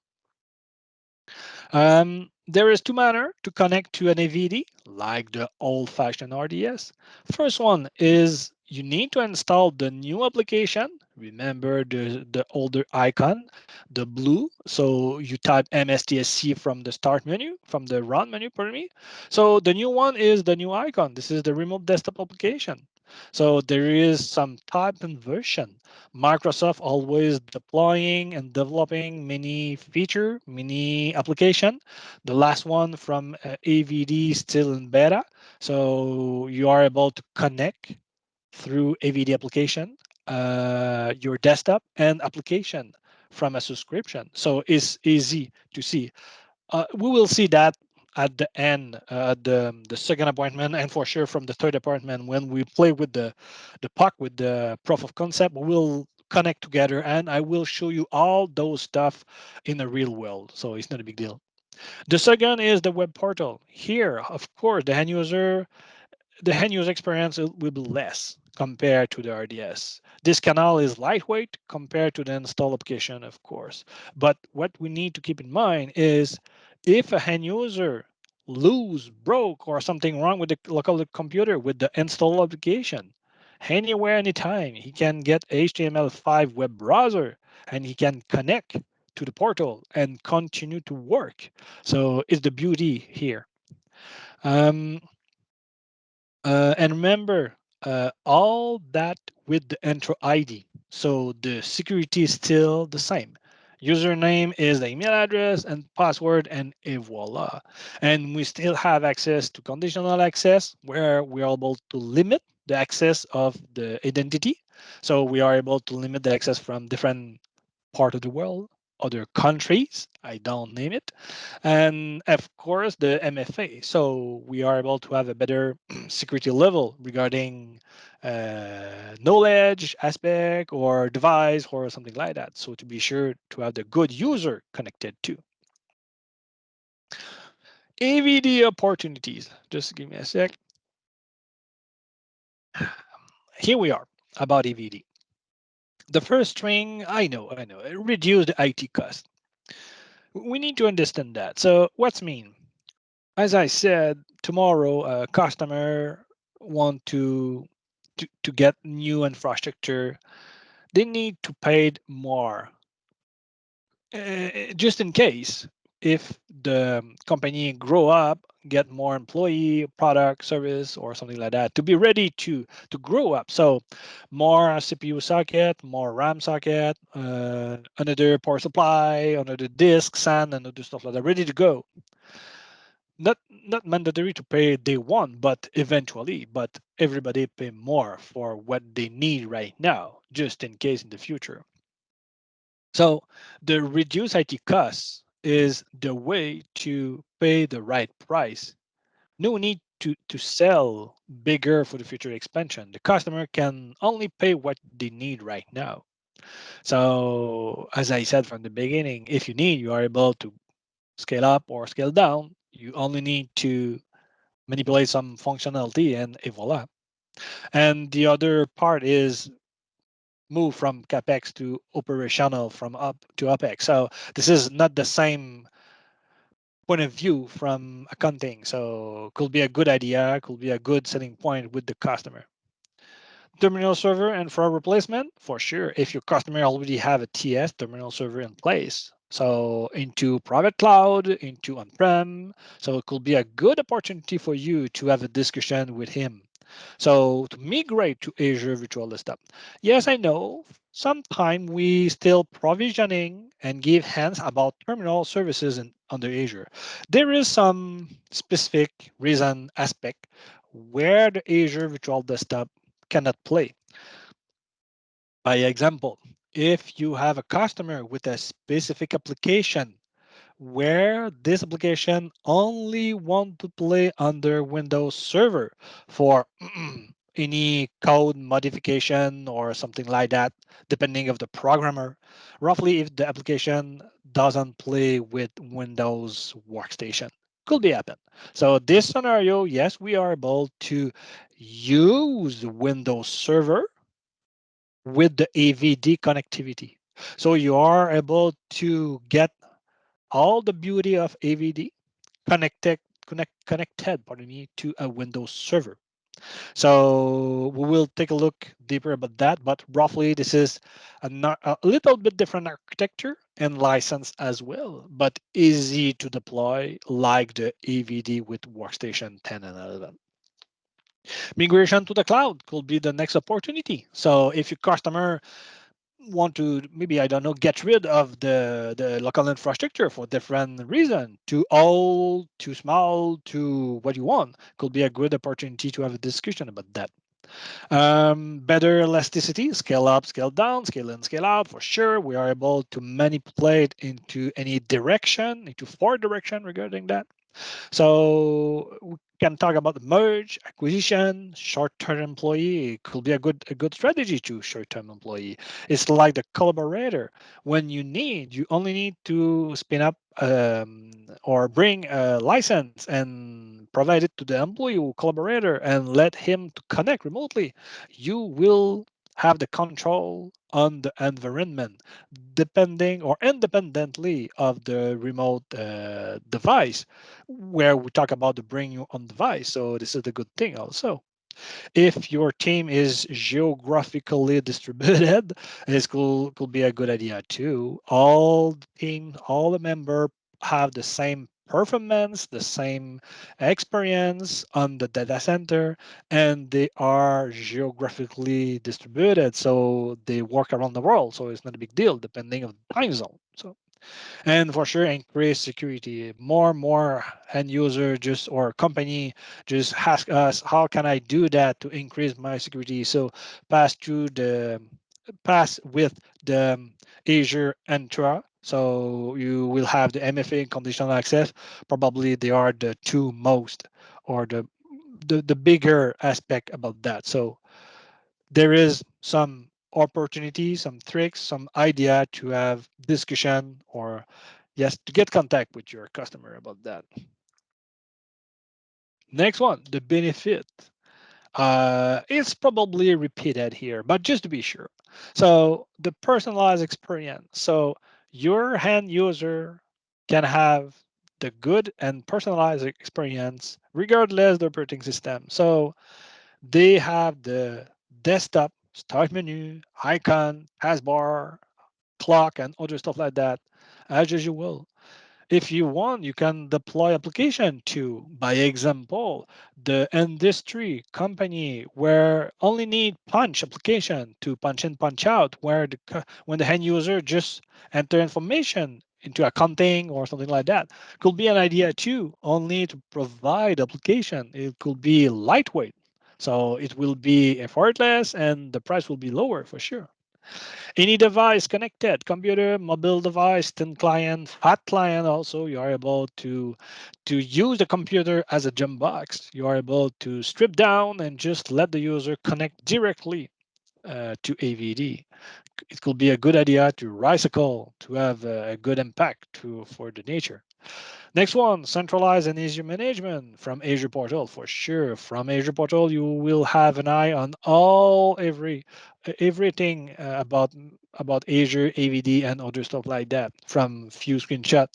There is two manner to connect to an AVD, like the old-fashioned RDS. First one is you need to install the new application. Remember the older icon, the blue. So you type MSTSC from the start menu, from the run menu, pardon me. So the new one is the new icon. This is the remote desktop application. So there is some type and version. Microsoft always deploying and developing many feature, many application. The last one from AVD still in beta. So you are able to connect through AVD application, your desktop and application from a subscription. So it's easy to see. We will see that at the end, the second appointment, and for sure from the third appointment when we play with the puck with the proof of concept, we will connect together and I will show you all those stuff in the real world. So it's not a big deal. The second is the web portal. Here, of course, the end user experience will be less compared to the RDS. This canal is lightweight compared to the install application, of course. But what we need to keep in mind is if a end user lose, broke, or something wrong with the local computer with the install application, anywhere, anytime, he can get HTML5 web browser and he can connect to the portal and continue to work. So it's the beauty here. Um, and remember, all that with the Entra ID. So the security is still the same. Username is the email address and password, and voila. And we still have access to conditional access, where we are able to limit the access of the identity. So we are able to limit the access from different part of the world, other countries, I don't name it, and of course the MFA. So we are able to have a better security level regarding knowledge aspect or device or something like that. So to be sure to have the good user connected to. AVD opportunities. Just give me a sec. Here we are about AVD. The first string, I know, reduce the IT cost. We need to understand that. So what's mean? As I said, tomorrow a customer want to get new infrastructure, they need to pay more, just in case if the company grow up, get more employee, product, service, or something like that to be ready to grow up. So more CPU socket, more RAM socket, another power supply, another disk, SAN, and other stuff like that, ready to go. Not mandatory to pay day one, but eventually, but everybody pay more for what they need right now, just in case in the future. So the reduced IT costs is the way to pay the right price. No need to sell bigger for the future expansion. The customer can only pay what they need right now. So as I said from the beginning, if you need, you are able to scale up or scale down. You only need to manipulate some functionality and voila. And the other part is move from capex to operational from up to opex. So this is not the same point of view from accounting. So could be a good idea, could be a good selling point with the customer. Terminal server and for replacement, for sure. If your customer already have a TS terminal server in place, so into private cloud, into on-prem, so it could be a good opportunity for you to have a discussion with him. So to migrate to Azure Virtual Desktop. Yes, I know. Sometimes we still provisioning and give hints about terminal services under Azure. There is some specific reason aspect where the Azure Virtual Desktop cannot play. By example, if you have a customer with a specific application where this application only want to play under Windows Server for any code modification or something like that, depending of the programmer. Roughly, if the application doesn't play with Windows Workstation, could be happen. So this scenario, yes, we are able to use Windows Server with the AVD connectivity. So you are able to get all the beauty of AVD connected, pardon me, to a Windows server. So we will take a look deeper about that, but roughly this is a little bit different architecture and license as well, but easy to deploy like the AVD with Workstation 10 and 11. Migration to the cloud could be the next opportunity. So if your customer want to, maybe I don't know, get rid of the local infrastructure for different reason, too old, too small, to what you want, could be a good opportunity to have a discussion about that. Better elasticity, scale up, scale down, scale in, scale out. For sure, we are able to manipulate into any direction, into four direction regarding that. So we can talk about the merge, acquisition, short-term employee. It could be a good strategy to short-term employee. It's like the collaborator. When you only need to spin up or bring a license and provide it to the employee or collaborator and let him to connect remotely. You will have the control on the environment depending or independently of the remote device where we talk about the bring you on device. So this is the good thing also. If your team is geographically distributed, this could be a good idea too. All the team, all the member have the same performance, the same experience on the data center, and they are geographically distributed. So they work around the world. So it's not a big deal depending on the time zone. So and for sure increase security. More and more end user just or company just ask us how can I do that to increase my security. So pass through the pass with the Azure Entra. So you will have the MFA and conditional access. Probably they are the two most or the bigger aspect about that. So there is some opportunity, some tricks, some idea to have discussion or yes, to get contact with your customer about that. Next one, the benefit. It's probably repeated here, but just to be sure. So the personalized experience. So your end user can have the good and personalized experience regardless the operating system. So they have the desktop start menu, icon, taskbar, clock, and other stuff like that, as usual. If you want, you can deploy application to, by example, the industry company where only need punch application to punch in, punch out, where when the end user just enter information into accounting or something like that. Could be an idea too, only to provide application. It could be lightweight. So it will be effortless and the price will be lower for sure. Any device connected, computer, mobile device, thin client, fat client also, you are able to use the computer as a gem box. You are able to strip down and just let the user connect directly to AVD. It could be a good idea to recycle to have a good impact for the nature. Next one, centralized and easier management from Azure Portal for sure. From Azure Portal, you will have an eye on everything about Azure, AVD, and other stuff like that from few screenshot.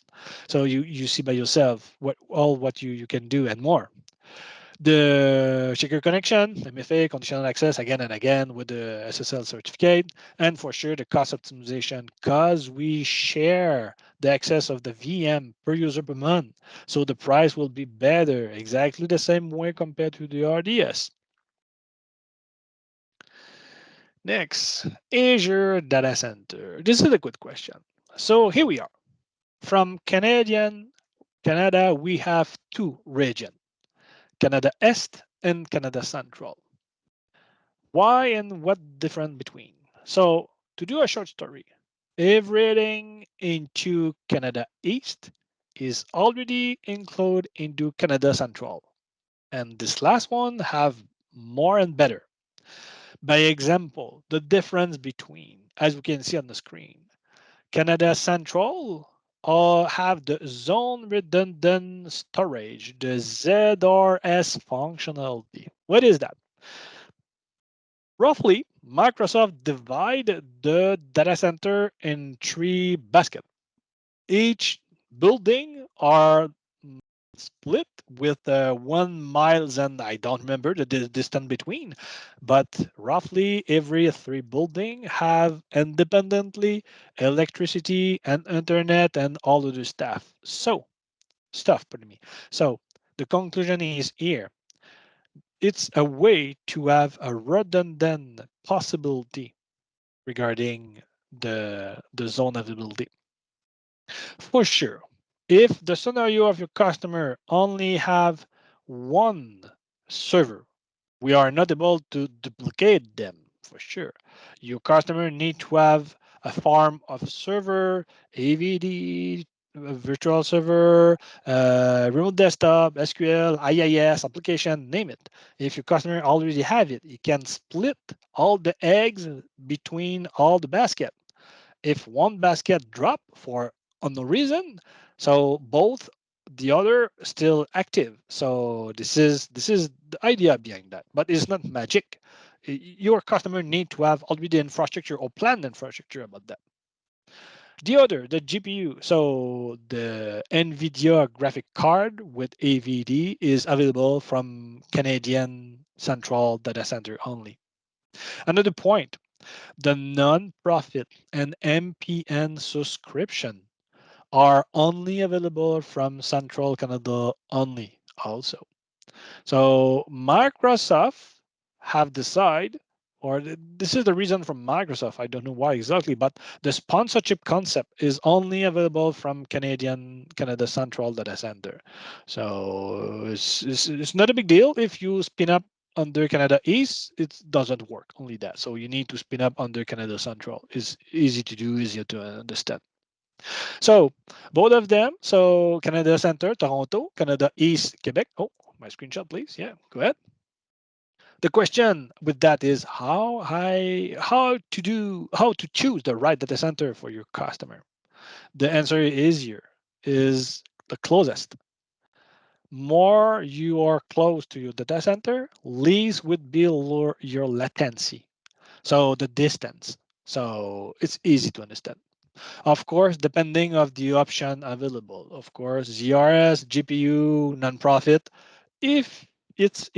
So you see by yourself what you can do and more. The secure connection, MFA, conditional access again and again with the SSL certificate, and for sure the cost optimization because we share the access of the VM per user per month. So the price will be better, exactly the same way compared to the RDS. Next, Azure Data Center. This is a good question. So here we are. From Canada, we have two regions, Canada East and Canada Central. Why and what different between? So to do a short story, everything into Canada East is already included into Canada Central. And this last one have more and better. By example, the difference between, as we can see on the screen, Canada Central have the zone redundant storage, the ZRS functionality. What is that? Roughly, Microsoft divide the data center in three baskets. Each building are split with 1 miles, and I don't remember the distance between, but roughly every three building have independently electricity and internet and all of the stuff, pardon me. So the conclusion is here. It's a way to have a redundant possibility regarding the zone availability. For sure, if the scenario of your customer only have one server, we are not able to duplicate them for sure. Your customer need to have a farm of server, AVD, virtual server, remote desktop, SQL, IIS, application, name it. If your customer already have it, you can split all the eggs between all the basket. If one basket drop for unknown reason, so both the other still active. So this is the idea behind that, but it's not magic. Your customer need to have already infrastructure or planned infrastructure about that. The other, the GPU, so the NVIDIA graphic card with AVD is available from Canadian Central Data Center only. Another point, the non-profit and MPN subscription are only available from Central Canada only also. So Microsoft have decided, or this is the reason from Microsoft, I don't know why exactly, but the sponsorship concept is only available from Canada Central Data Center. So it's not a big deal if you spin up under Canada East, it doesn't work, only that. So you need to spin up under Canada Central. It's easy to do, easier to understand. So both of them, so Canada Center, Toronto, Canada East, Quebec. Oh, my screenshot, please. Yeah, go ahead. The question with that is how to choose the right data center for your customer. The answer is here is the closest. More you are close to your data center, least would be your latency. So the distance. So it's easy to understand. Of course, depending of the option available. Of course, ZRS, GPU, nonprofit. If it's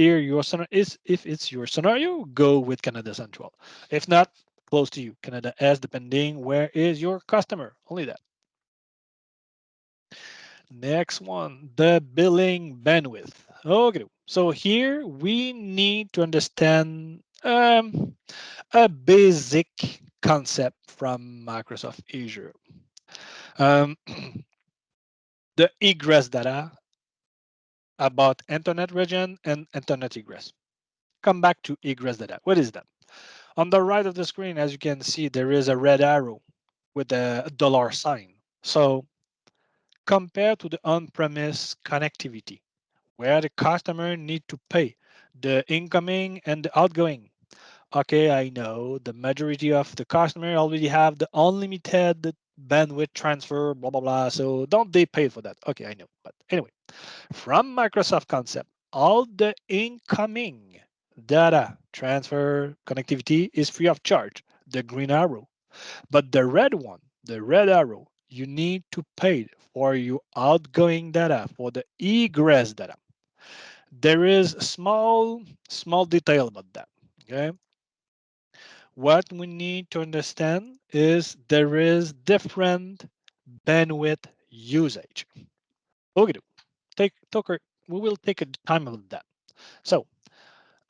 your scenario, go with Canada Central. If not, close to you, Canada S, depending where is your customer. Only that. Next one, the billing bandwidth. Okay, so here we need to understand a basic concept from Microsoft Azure. Um, the egress data about internet region and internet egress. Come back to egress data. What is that? On the right of the screen, as you can see, there is a red arrow with a dollar sign. So compared to the on-premise connectivity, where the customer need to pay the incoming and the outgoing. Okay, I know the majority of the customer already have the unlimited bandwidth transfer, blah blah blah. So don't they pay for that? Okay, I know. But anyway, from Microsoft concept, all the incoming data transfer connectivity is free of charge, the green arrow. But the red one, the red arrow, you need to pay for your outgoing data, for the egress data. There is small detail about that. Okay, what we need to understand is there is different bandwidth usage. Okay, we will take a time of that. So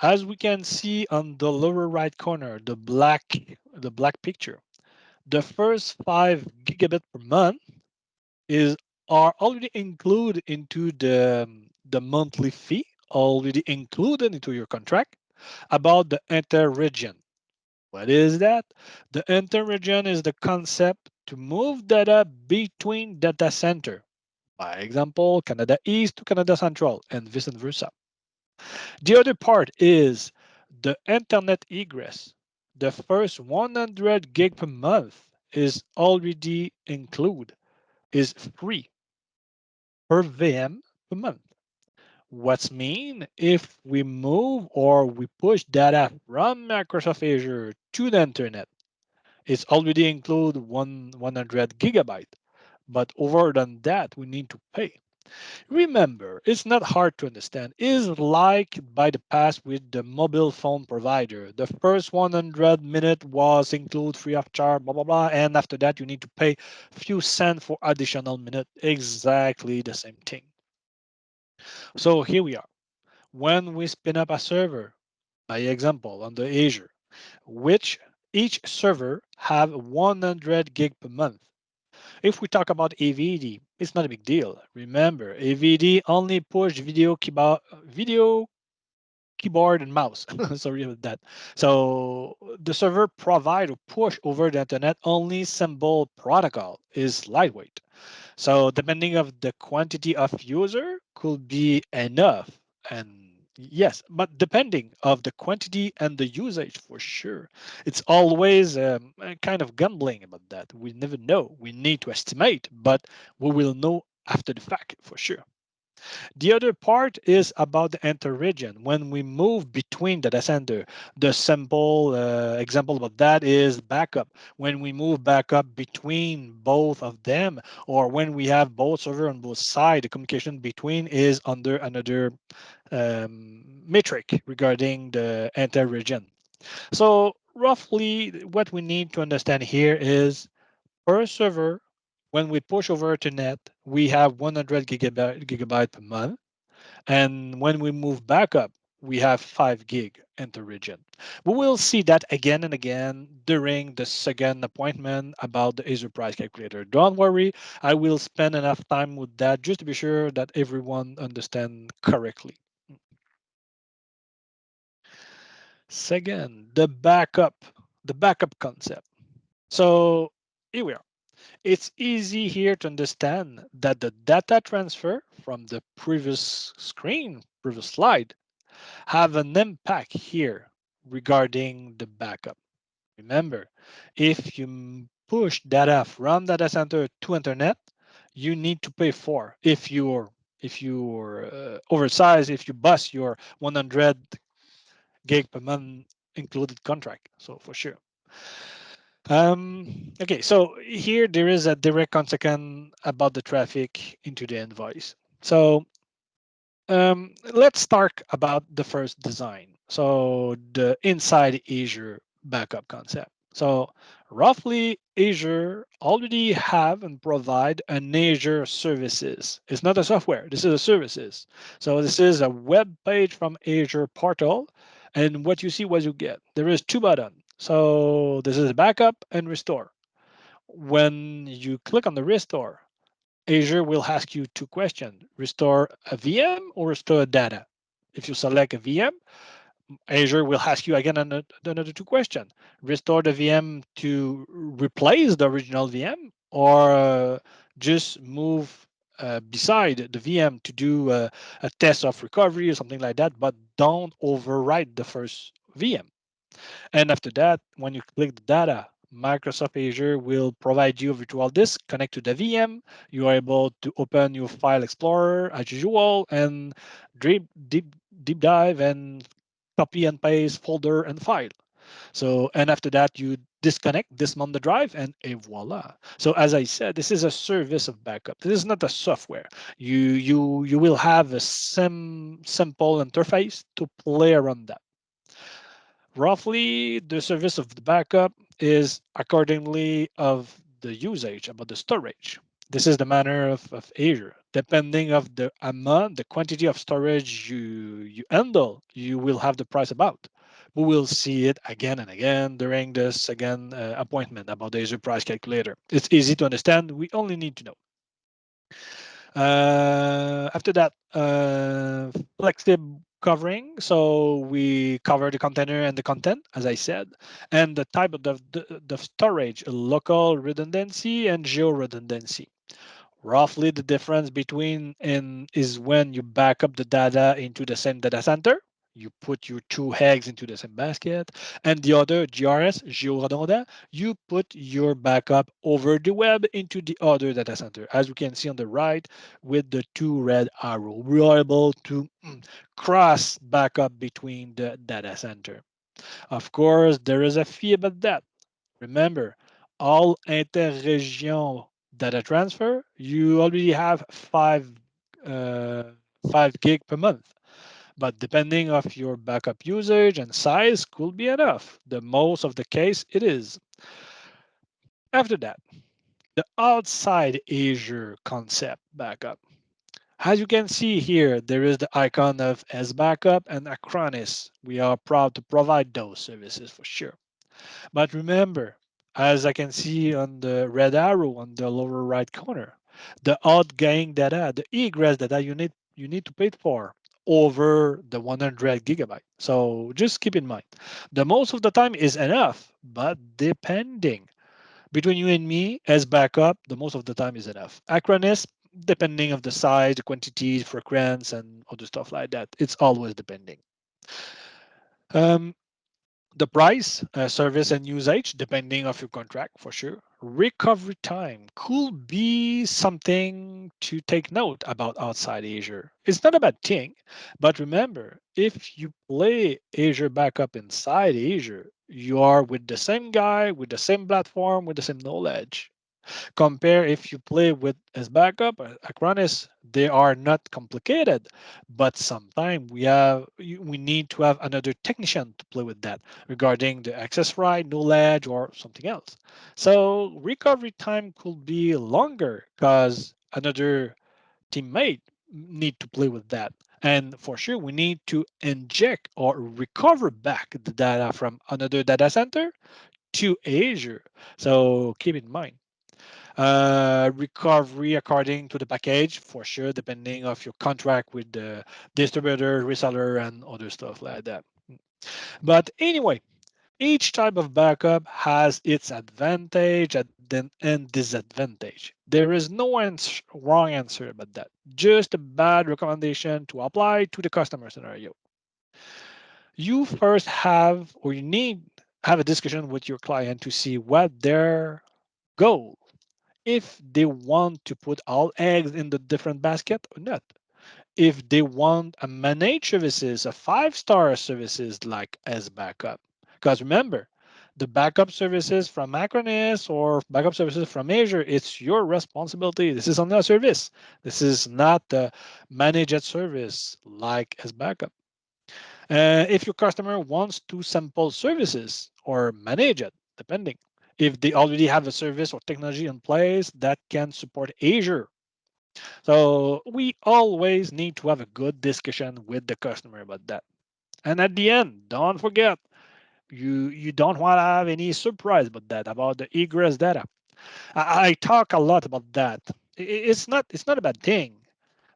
as we can see on the lower right corner, the black picture, the first 5 gigabit per month is are already included into the monthly fee, already included into your contract about the inter-region. What is that? The inter-region is the concept to move data between data center. By example, Canada East to Canada Central and vice versa. The other part is the internet egress. The first 100 gig per month is already included, is free per VM per month. What's mean if we move or we push data from Microsoft Azure to the internet, it's already include 100 gigabyte, but over than that we need to pay. Remember, it's not hard to understand. It's like by the past with the mobile phone provider. The first 100 minute was include free of charge, blah blah blah, and after that you need to pay few cents for additional minute. Exactly the same thing. So here we are. When we spin up a server, by example on the Azure, which each server have 100 gig per month. If we talk about AVD, it's not a big deal. Remember, AVD only push video keyboard and mouse. Sorry about that. So the server provide or push over the internet only symbol protocol is lightweight. So depending of the quantity of user could be enough. And yes, but depending of the quantity and the usage for sure, it's always a kind of gambling about that. We never know. We need to estimate, but we will know after the fact for sure. The other part is about the inter-region. When we move between data center, the simple example of that is backup. When we move backup between both of them, or when we have both server on both sides, the communication between is under another metric regarding the inter-region. So roughly what we need to understand here is per server, when we push over to net, we have 100 gigabyte per month, and when we move back up, we have 5 gig enter region. We will see that again and again during the second appointment about the Azure price calculator. Don't worry, I will spend enough time with that just to be sure that everyone understand correctly. Second, the backup concept. So here we are. It's easy here to understand that the data transfer from the previous slide, have an impact here regarding the backup. Remember, if you push data from data center to internet, you need to pay for if you're oversized, if you bust your 100 gig per month included contract. So for sure. Okay, so here there is a direct consequence about the traffic into the invoice. So let's start about the first design. So the inside Azure backup concept. So roughly Azure already have and provide an Azure services. It's not a software, this is a services. So this is a web page from Azure portal. And what you see, what you get. There is two buttons. So this is backup and restore. When you click on the restore, Azure will ask you two questions: restore a VM or restore data. If you select a VM, Azure will ask you again another two questions: restore the VM to replace the original VM, or just move beside the VM to do a test of recovery or something like that, but don't overwrite the first VM. And after that, when you click the data, Microsoft Azure will provide you a virtual disk, connect to the VM. You are able to open your file explorer as usual and deep dive and copy and paste folder and file. So, and after that, you disconnect, dismount the drive, and voila. So, as I said, this is a service of backup. This is not a software. You will have a simple interface to play around that. Roughly, the service of the backup is accordingly of the usage about the storage. This is the manner of Azure. Depending of the amount, the quantity of storage you handle, you will have the price about. We will see it again and again during this again appointment about the Azure price calculator. It's easy to understand. We only need to know. After that, flexible covering. So we cover the container and the content, as I said, and the type of the storage, local redundancy and geo redundancy. Roughly the difference between in is when you back up the data into the same data center. You put your two eggs into the same basket, and the other GRS, geo-redundant, you put your backup over the web into the other data center. As we can see on the right with the two red arrow, we are able to cross backup between the data center. Of course, there is a fee about that. Remember, all inter-region data transfer, you already have uh, 5 gig per month. But depending of your backup usage and size could be enough. The most of the case it is. After that, the outside Azure concept backup. As you can see here, there is the icon of S backup and Acronis. We are proud to provide those services for sure. But remember, as I can see on the red arrow on the lower right corner, the outgoing data, the egress data you need to pay for over the 100 gigabyte. So just keep in mind, the most of the time is enough, but depending between you and me as backup, the most of the time is enough. Acronis, depending of the size, the quantities, frequency, and other stuff like that, it's always depending. Um, the price, service, and usage, depending of your contract for sure. Recovery time could be something to take note about outside Azure. It's not a bad thing, but remember, if you play Azure backup inside Azure, you are with the same guy, with the same platform, with the same knowledge. Compare if you play with as backup Acronis, they are not complicated, but sometimes we need to have another technician to play with that regarding the access right, knowledge, or something else. So recovery time could be longer because another teammate need to play with that. And for sure, we need to inject or recover back the data from another data center to Azure. So keep in mind recovery according to the package for sure, depending of your contract with the distributor, reseller, and other stuff like that. But anyway, each type of backup has its advantage and disadvantage. There is no wrong answer about that. Just a bad recommendation to apply to the customer scenario. You first have or you need have a discussion with your client to see what their goal if they want to put all eggs in the different basket or not. If they want a managed services, a 5-star services like as backup. Because remember, the backup services from Acronis or backup services from Azure, it's your responsibility. This is not a service. This is not a managed service like as backup. If your customer wants to sample services or manage it, depending. If they already have a service or technology in place that can support Azure. So we always need to have a good discussion with the customer about that. And at the end, don't forget, you don't want to have any surprise about that, about the egress data. I talk a lot about that. It's not a bad thing,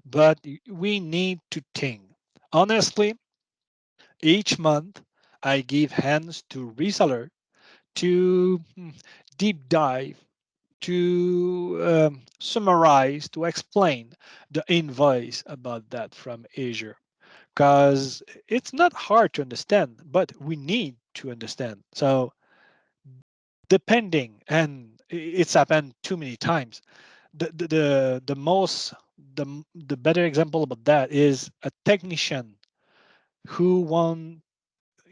but we need to think. Honestly, each month, I give hands to reseller to deep dive, to summarize, to explain the invoice about that from Azure. Because it's not hard to understand, but we need to understand. So depending, and it's happened too many times. The most the better example about that is a technician who want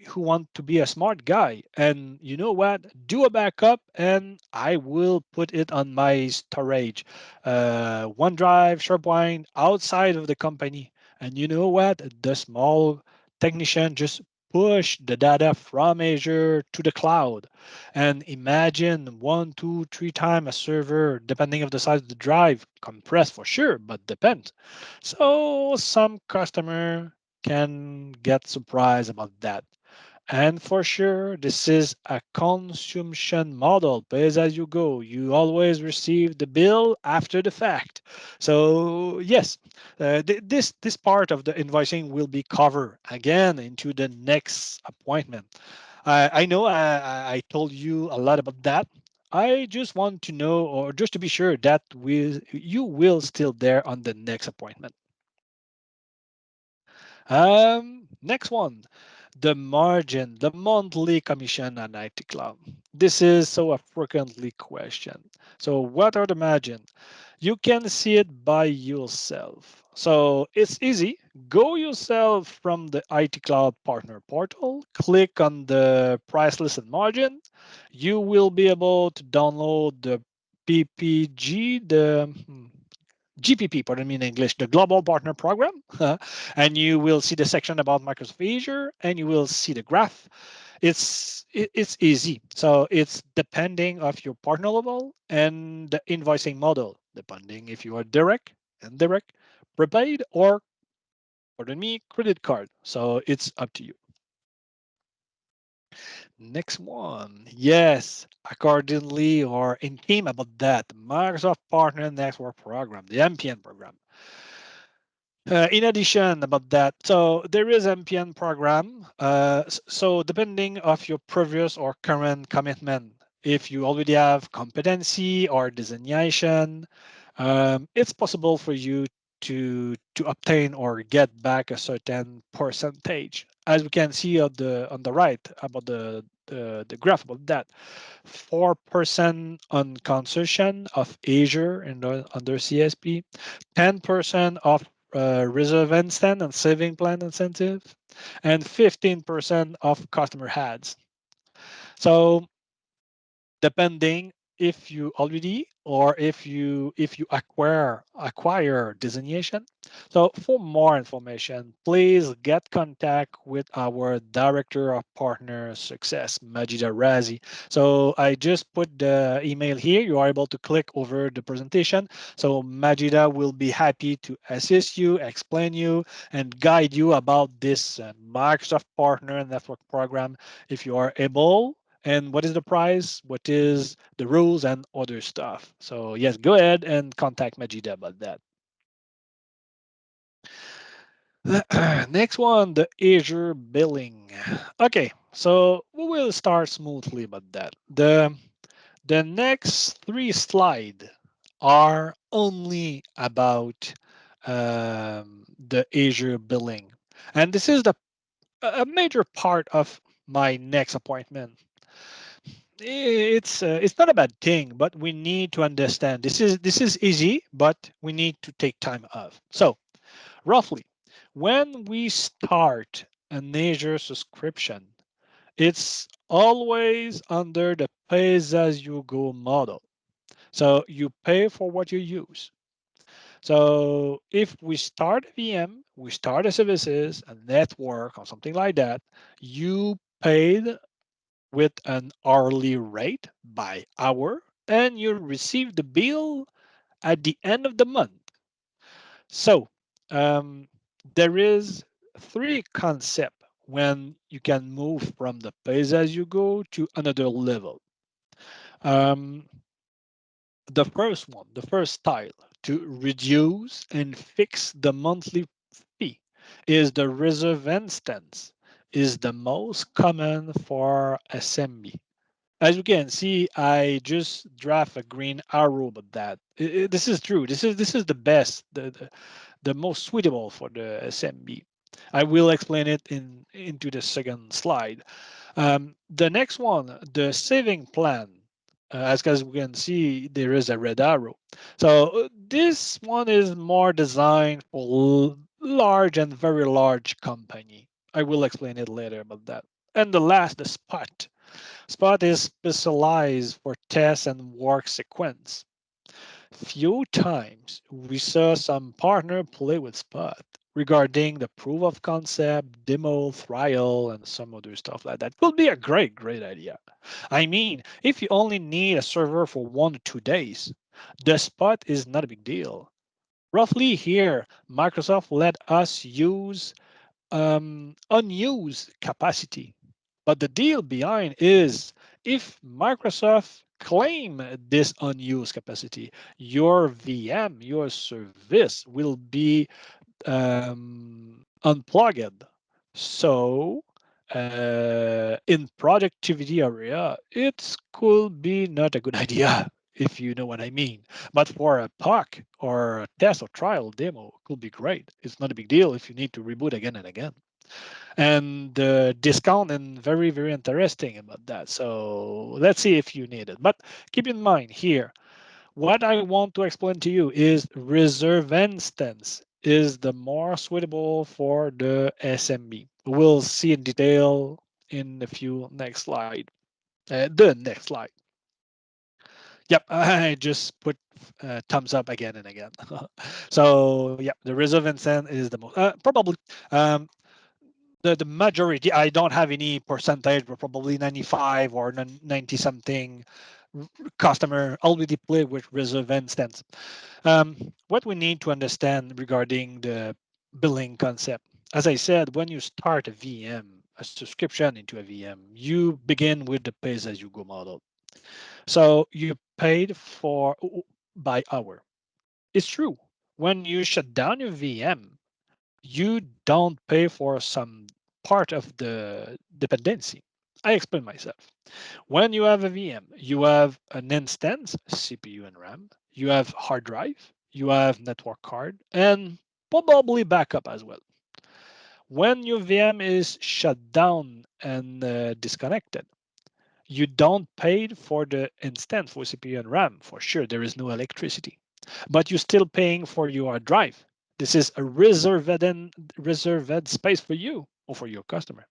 who want to be a smart guy, and you know what, do a backup and I will put it on my storage, OneDrive, SharePoint, outside of the company. And you know what, the small technician just push the data from Azure to the cloud. And imagine one, two, three times a server, depending of the size of the drive, compressed for sure, but depends. So some customer can get surprised about that. And for sure, this is a consumption model, pays as you go. You always receive the bill after the fact. So yes, this part of the invoicing will be covered again into the next appointment. I know I told you a lot about that. I just want to know, or just to be sure that you will still there on the next appointment. Next one, the margin, the monthly commission on IT Cloud. This is so a frequently question. So what are the margin? You can see it by yourself. So it's easy. Go yourself from the IT Cloud Partner Portal, click on the price list and margin. You will be able to download the PPG, the GPP, pardon me in English, the Global Partner Program. And you will see the section about Microsoft Azure, and you will see the graph. It's easy. So it's depending of your partner level and the invoicing model, depending if you are direct, indirect, prepaid, or pardon me, credit card. So it's up to you. Next one. Yes, accordingly or in theme about that, Microsoft Partner Network Program, the MPN program. In addition about that, so there is MPN program. So depending of your previous or current commitment, if you already have competency or designation, it's possible for you to obtain or get back a certain percentage. As we can see on the right about the graph about that, 4% on concession of Azure and under CSP, 10% of reserve instant and saving plan incentive, and 15% of customer ads. So depending if you already or if you acquire designation. So for more information, please get contact with our director of partner success, Majida Razi. So I just put the email here. You are able to click over the presentation. So Majida will be happy to assist you, explain you, and guide you about this Microsoft Partner Network Program if you are able, and what is the price, what is the rules, and other stuff. So yes, go ahead and contact Majida about that. Next one, the Azure billing. Okay, so we will start smoothly about that. The next three slides are only about the Azure billing, and this is a major part of my next appointment. It's not a bad thing, but we need to understand this is easy, but we need to take time off. So roughly, when we start an Azure subscription, it's always under the pay-as-you-go model. So you pay for what you use. So if we start a VM, we start a services, a network, or something like that, you paid with an hourly rate by hour, and you receive the bill at the end of the month. So um, there is three concept when you can move from the pays as you go to another level. Um, the first one, the first style to reduce and fix the monthly fee is the reserve instance, is the most common for SMB. As you can see, I just draft a green arrow about that. This is true. This is the best, the most suitable for the SMB. I will explain it into the second slide. The next one, the saving plan. As we can see, there is a red arrow. So this one is more designed for large and very large company. I will explain it later about that. And the last, the Spot. Spot is specialized for test and work sequence. Few times we saw some partner play with Spot regarding the proof of concept, demo, trial, and some other stuff like that. Could be a great idea. I mean, if you only need a server for 1 to 2 days, the Spot is not a big deal. Roughly here, Microsoft let us use unused capacity. But the deal behind is if Microsoft claim this unused capacity, your VM, your service will be unplugged. So in productivity area, it could be not a good idea if you know what I mean. But for a POC or a test or trial demo, it could be great. It's not a big deal if you need to reboot again and again. And the discount and very interesting about that. So let's see if you need it. But keep in mind here, what I want to explain to you is reserve instance is the more suitable for the SMB. We'll see in detail in a few next slide. The next slide. Yep, I just put thumbs up again and again. So yeah, the reserve instance is the most probably um, the majority. I don't have any percentage, but probably 95 or 90 something customer already play with reserve instance. What we need to understand regarding the billing concept, as I said, when you start a VM, a subscription into a VM, you begin with the pay as you go model. So you paid for by hour. It's true. When you shut down your VM, you don't pay for some part of the dependency. I explain myself. When you have a VM, you have an instance, CPU and RAM, you have hard drive, you have network card, and probably backup as well. When your VM is shut down and disconnected, you don't pay for the instance for CPU and RAM. For sure, there is no electricity, but you're still paying for your hard drive. This is a reserved space for you or for your customer.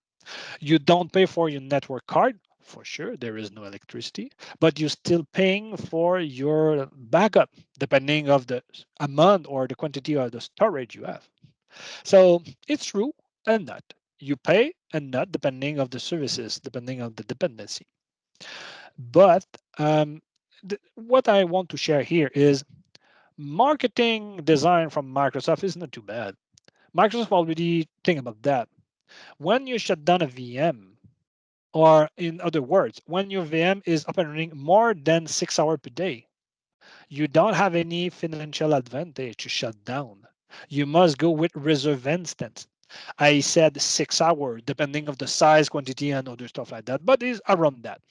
You don't pay for your network card. For sure, there is no electricity, but you're still paying for your backup, depending of the amount or the quantity of the storage you have. So it's true and not. You pay and not depending of the services, depending on the dependency. But what I want to share here is marketing design from Microsoft is not too bad. Microsoft already think about that. When you shut down a VM, or in other words, when your VM is up and running more than 6 hours per day, you don't have any financial advantage to shut down. You must go with reserve instance. I said 6 hours, depending of the size, quantity, and other stuff like that, but it's around that.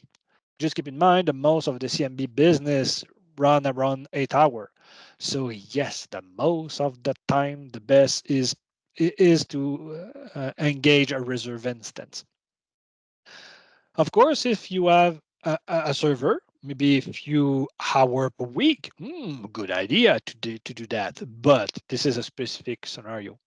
Just keep in mind that most of the CMB business run around 8 hours. So yes, the most of the time, the best is to engage a reserve instance. Of course, if you have a server, maybe a few hours per week, good idea to do that. But this is a specific scenario.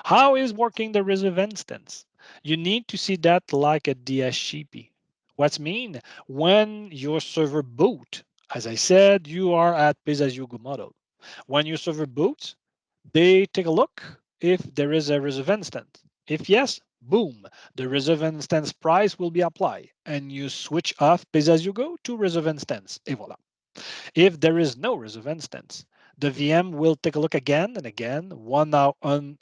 How is working the reserve instance? You need to see that like a DHCP. What's mean? When your server boot, as I said, you are at pay-as-you-go model. When your server boots, they take a look if there is a reserve instance. If yes, boom, the reserve instance price will be applied and you switch off pay-as-you-go to reserve instance. Et voila. If there is no reserve instance, the VM will take a look again and again, 1 hour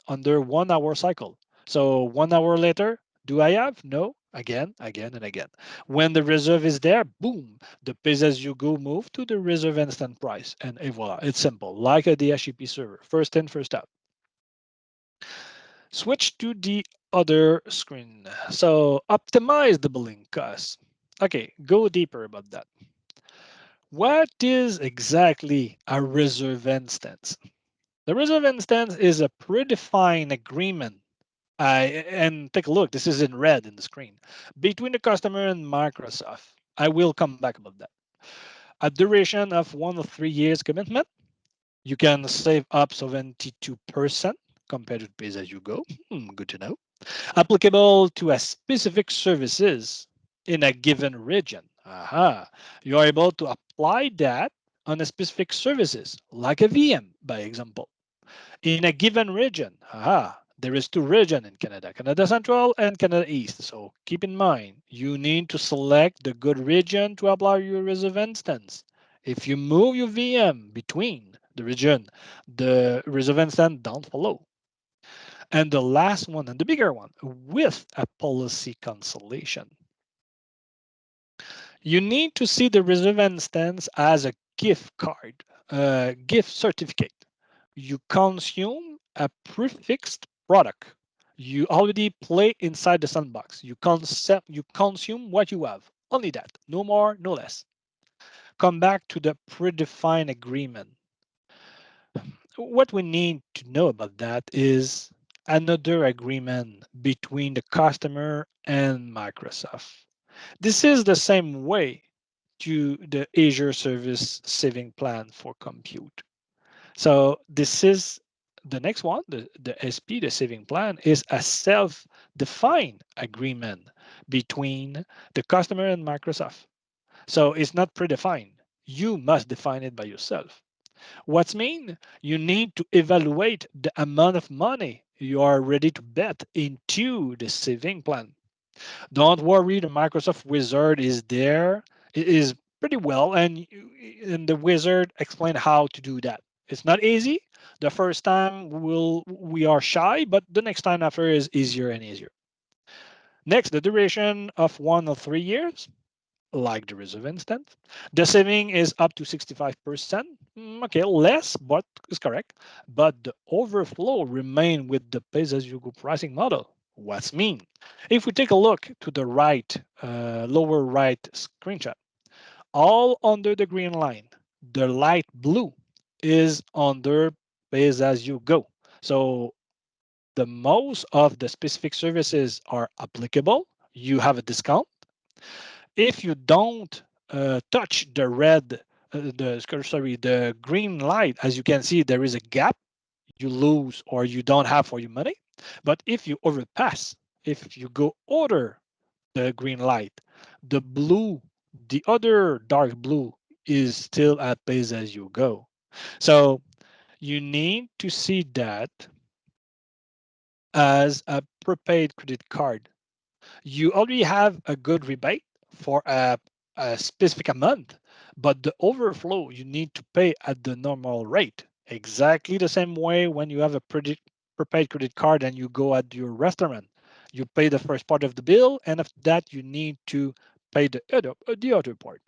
under 1 hour cycle. So 1 hour later, do I have? No. Again, and again. When the reserve is there, boom, the pays as you go move to the reserve instant price. And voila, it's simple, like a DHCP server. First in, first out. Switch to the other screen. So optimize the billing costs. Okay, go deeper about that. What is exactly a reserve instance? The reserve instance is a predefined agreement. And take a look, this is in red in the screen, between the customer and Microsoft. I will come back about that. A duration of 1 or 3 years commitment. You can save up 72% compared to pay as you go. Good to know. Applicable to a specific services in a given region. Aha. You are able to apply that on a specific services, like a VM, by example. In a given region. Aha. There is two regions in Canada, Canada Central and Canada East. So keep in mind, you need to select the good region to apply your reserve instance. If you move your VM between the region, the reserve instance don't follow. And the last one, and the bigger one, with a policy cancellation. You need to see the reserve instance as a gift card, a gift certificate. You consume a prefixed product. You already play inside the sandbox. You consume what you have. Only that. No more, no less. Come back to the predefined agreement. What we need to know about that is another agreement between the customer and Microsoft. This is the same way to the Azure Service Saving Plan for Compute. So this is the next one, the SP, the saving plan, is a self-defined agreement between the customer and Microsoft. So it's not predefined. You must define it by yourself. What's mean? You need to evaluate the amount of money you are ready to bet into the saving plan. Don't worry, the Microsoft wizard is there. It is pretty well, and the wizard explained how to do that. It's not easy. The first time we are shy, but the next time after is easier and easier. Next, the duration of 1 or 3 years, like the reserve instance. The saving is up to 65%. Okay, less, but is correct. But the overflow remain with the pay-as-you-go pricing model. What's mean? If we take a look to the right, lower right screenshot, all under the green line, the light blue is under pay-as-you-go. So the most of the specific services are applicable. You have a discount if you don't touch the red, the green light, as you can see, there is a gap you lose or you don't have for your money. But if you overpass, if you go over the green light, the blue, the other dark blue is still at base as you go. So you need to see that as a prepaid credit card. You already have a good rebate for a specific amount, but the overflow you need to pay at the normal rate. Exactly the same way when you have a prepaid credit card and you go at your restaurant. You pay the first part of the bill, and after that, you need to pay the other part.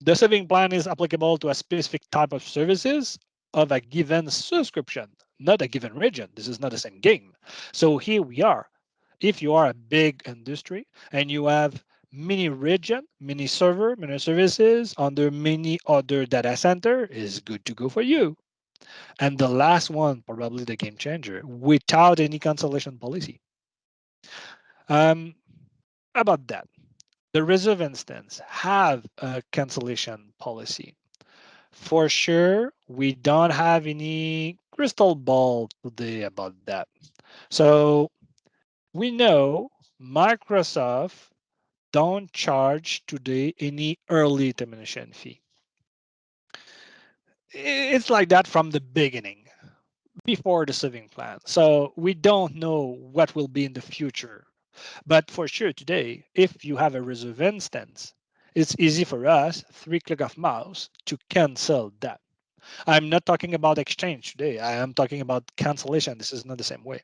The saving plan is applicable to a specific type of services of a given subscription, not a given region. This is not the same game. So here we are. If you are a big industry and you have many region, many server, many services under many other data center is good to go for you. And the last one, probably the game changer, without any cancellation policy. Um, about that, the reserve instance have a cancellation policy. For sure, we don't have any crystal ball today about that. So we know Microsoft don't charge today any early termination fee. It's like that from the beginning, before the saving plan. So we don't know what will be in the future. But for sure today, if you have a reserve instance, it's easy for us, 3 click of mouse, to cancel that. I'm not talking about exchange today. I am talking about cancellation. This is not the same way.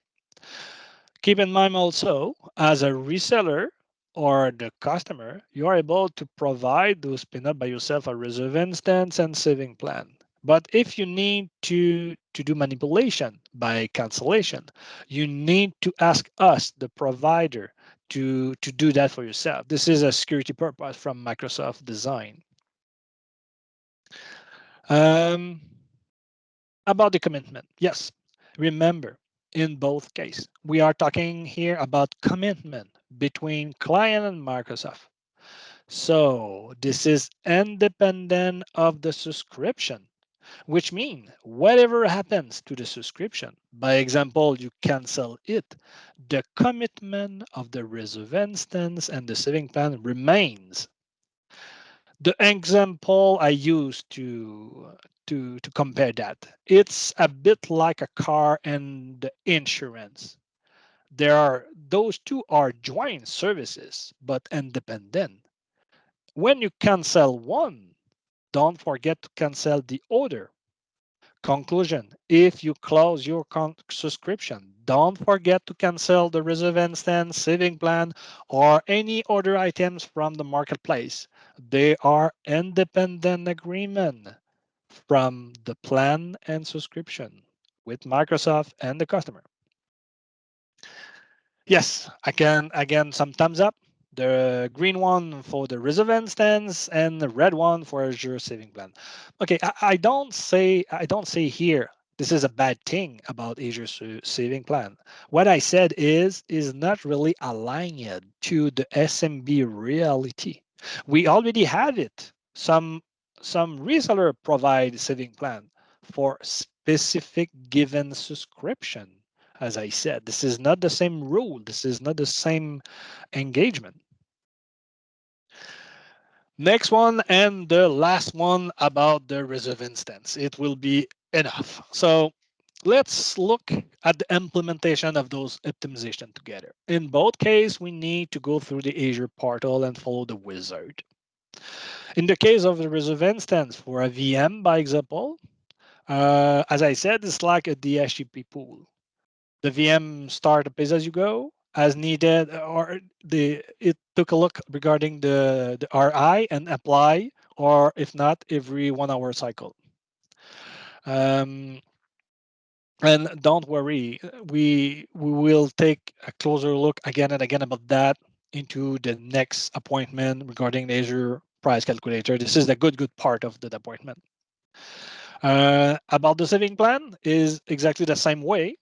Keep in mind also, as a reseller or the customer, you are able to provide those peanut by yourself a reserve instance and saving plan. But if you need to do manipulation by cancellation, you need to ask us, the provider, to do that for yourself. This is a security purpose from Microsoft design. Um, about the commitment, yes. Remember, in both cases, we are talking here about commitment between client and Microsoft. So this is independent of the subscription. which means whatever happens to the subscription, by example, you cancel it, the commitment of the reserve instance and the saving plan remains. The example I use to compare that, it's a bit like a car and the insurance. There are those two are joint services but independent. When you cancel one, don't forget to cancel the other. Conclusion: if you close your subscription, don't forget to cancel the reserve instance, saving plan, or any other items from the marketplace. They are independent agreement from the plan and subscription with Microsoft and the customer. Yes, I can again some thumbs up. The green one for the reserve instance and the red one for Azure saving plan. Okay, I don't say here this is a bad thing about Azure saving plan. What I said is not really aligned to the SMB reality. We already have it. Some reseller provide saving plan for specific given subscription. As I said, this is not the same rule. This is not the same engagement. Next one and the last one about the reserve instance. It will be enough. So let's look at the implementation of those optimization together. In both cases, we need to go through the Azure portal and follow the wizard. In the case of the reserve instance for a VM, by example, as I said, it's like a DHCP pool. The VM start up as you go as needed, or it took a look regarding the RI and apply, or if not, every 1 hour cycle. Um, and don't worry, we will take a closer look again and again about that into the next appointment regarding the Azure price calculator. This is the good part of the appointment. About the saving plan is exactly the same way.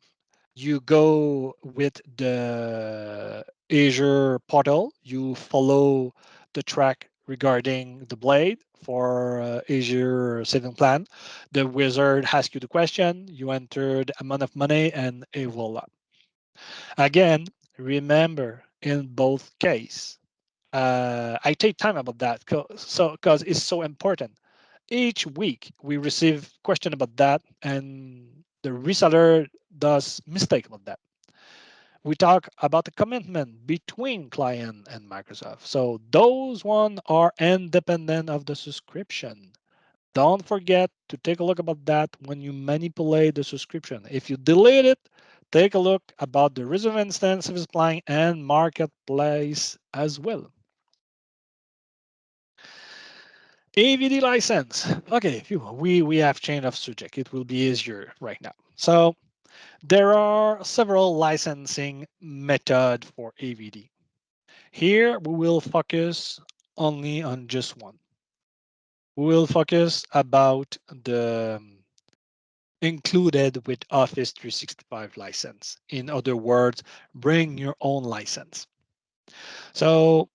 You go with the Azure portal, you follow the track regarding the blade for Azure saving plan. The wizard asks you the question, you enter the amount of money, and voila. Again, remember in both case, I take time about that because it's so important. Each week we receive question about that, and the reseller does mistake about that. We talk about the commitment between client and Microsoft. So those one are independent of the subscription. Don't forget to take a look about that when you manipulate the subscription. If you delete it, take a look about the reserve instance service plan and marketplace as well. AVD license. Okay, we have change of subject. It will be easier right now. So there are several licensing method for AVD. Here we will focus only on just one. We will focus about the included with Office 365 license. In other words, bring your own license. So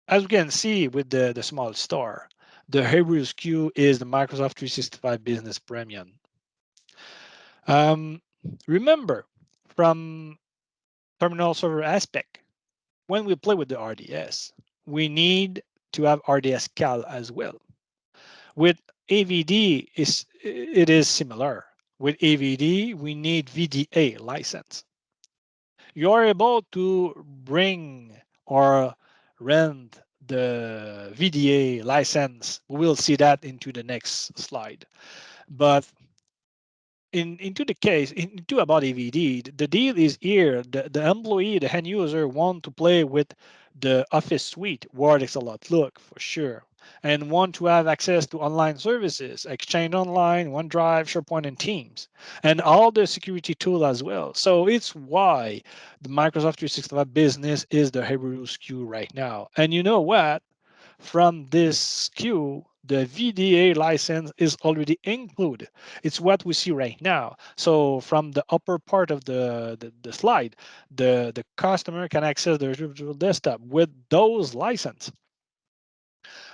as we can see with the small store, the Hebrew SKU is the Microsoft 365 Business Premium. Um, Remember, from terminal server aspect, when we play with the RDS, we need to have RDS cal as well. With AVD, it is similar. With AVD, we need VDA license. You are able to bring or rent the VDA license. We will see that into the next slide. But into the case into about AVD, the deal is here. The employee, the end user, want to play with the Office suite, Word, Excel, Outlook for sure, and want to have access to online services, Exchange Online, OneDrive, SharePoint, and Teams, and all the security tool as well. So it's why the Microsoft 365 Business is the Hebrew SKU right now. And you know what? From this SKU, the VDA license is already included. It's what we see right now. So from the upper part of the slide, the customer can access the virtual desktop with those license.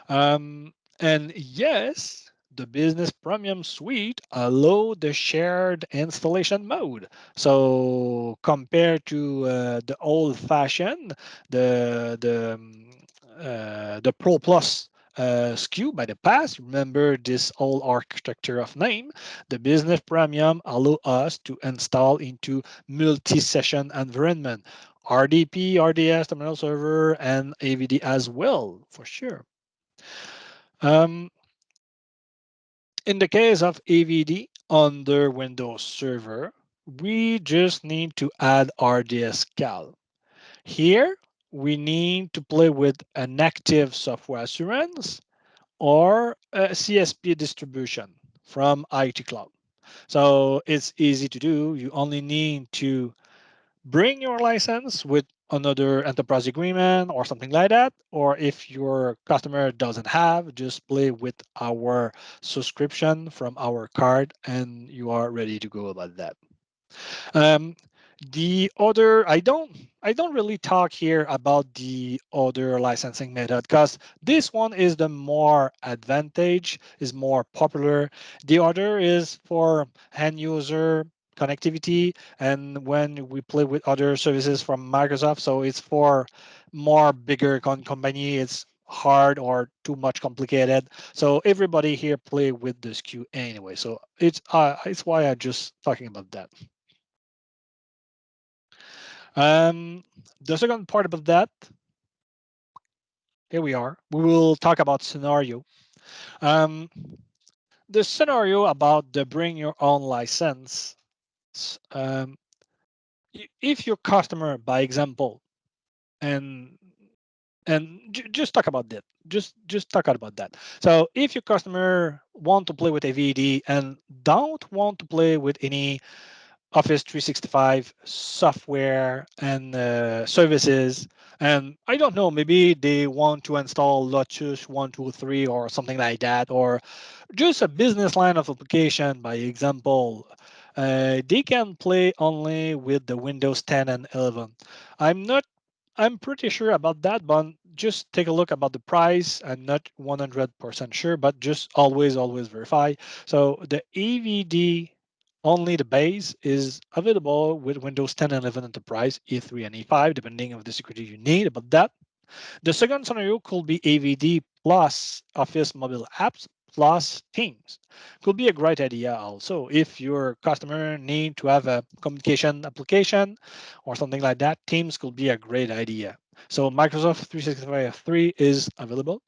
And yes, the Business Premium Suite allow the shared installation mode. So compared to the old-fashioned, the Pro Plus SKU by the past, remember this old architecture of name, the Business Premium allow us to install into multi-session environment, RDP, RDS, terminal server, and AVD as well, for sure. Um, in the case of AVD under Windows Server, we just need to add RDS cal. Here, we need to play with an active software assurance or a CSP distribution from IT Cloud. So it's easy to do. You only need to bring your license with another enterprise agreement or something like that. Or if your customer doesn't have, just play with our subscription from our card and you are ready to go about that. Um, the other, I don't really talk here about the other licensing method because this one is the more advantage, is more popular. The other is for end user connectivity, and when we play with other services from Microsoft, so it's for more bigger company. It's hard or too much complicated. So everybody here play with this queue anyway. So it's why I just talking about that. The second part about that, here we are. We will talk about scenario. Um, the scenario about the bring your own license. Um, if your customer, by example, and just talk about that. Just talk about that. So if your customer want to play with a VD and don't want to play with any Office 365 software and services. And I don't know, maybe they want to install Lotus 123 or something like that, or just a business line of application, by example. They can play only with the Windows 10 and 11. I'm not I'm pretty sure about that, but just take a look about the price. I'm not 100% sure, but just always verify. So the AVD, only the base, is available with Windows 10 and 11 Enterprise, E3 and E5, depending on the security you need about that. The second scenario could be AVD plus Office mobile apps plus Teams. Could be a great idea also if your customer need to have a communication application or something like that. Teams could be a great idea. So Microsoft 365 3 is available.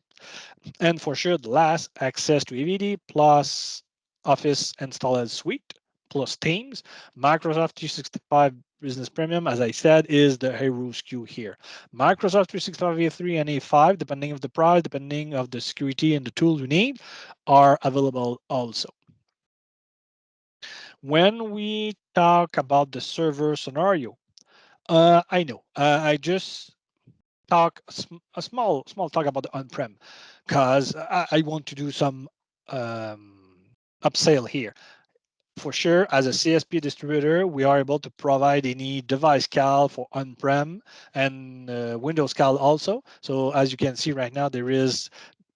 And for sure, the last, access to EVD plus Office installed suite plus Teams. Microsoft 365 Business Premium, as I said, is the hero SKU here. Microsoft 365 E3 and E5, depending of the price, depending of the security and the tools you need, are available also. When we talk about the server scenario, I know I just talk a small talk about the on-prem because I want to do some upsell here. For sure, as a CSP distributor, we are able to provide any device cal for on-prem and Windows cal also. So as you can see right now, there is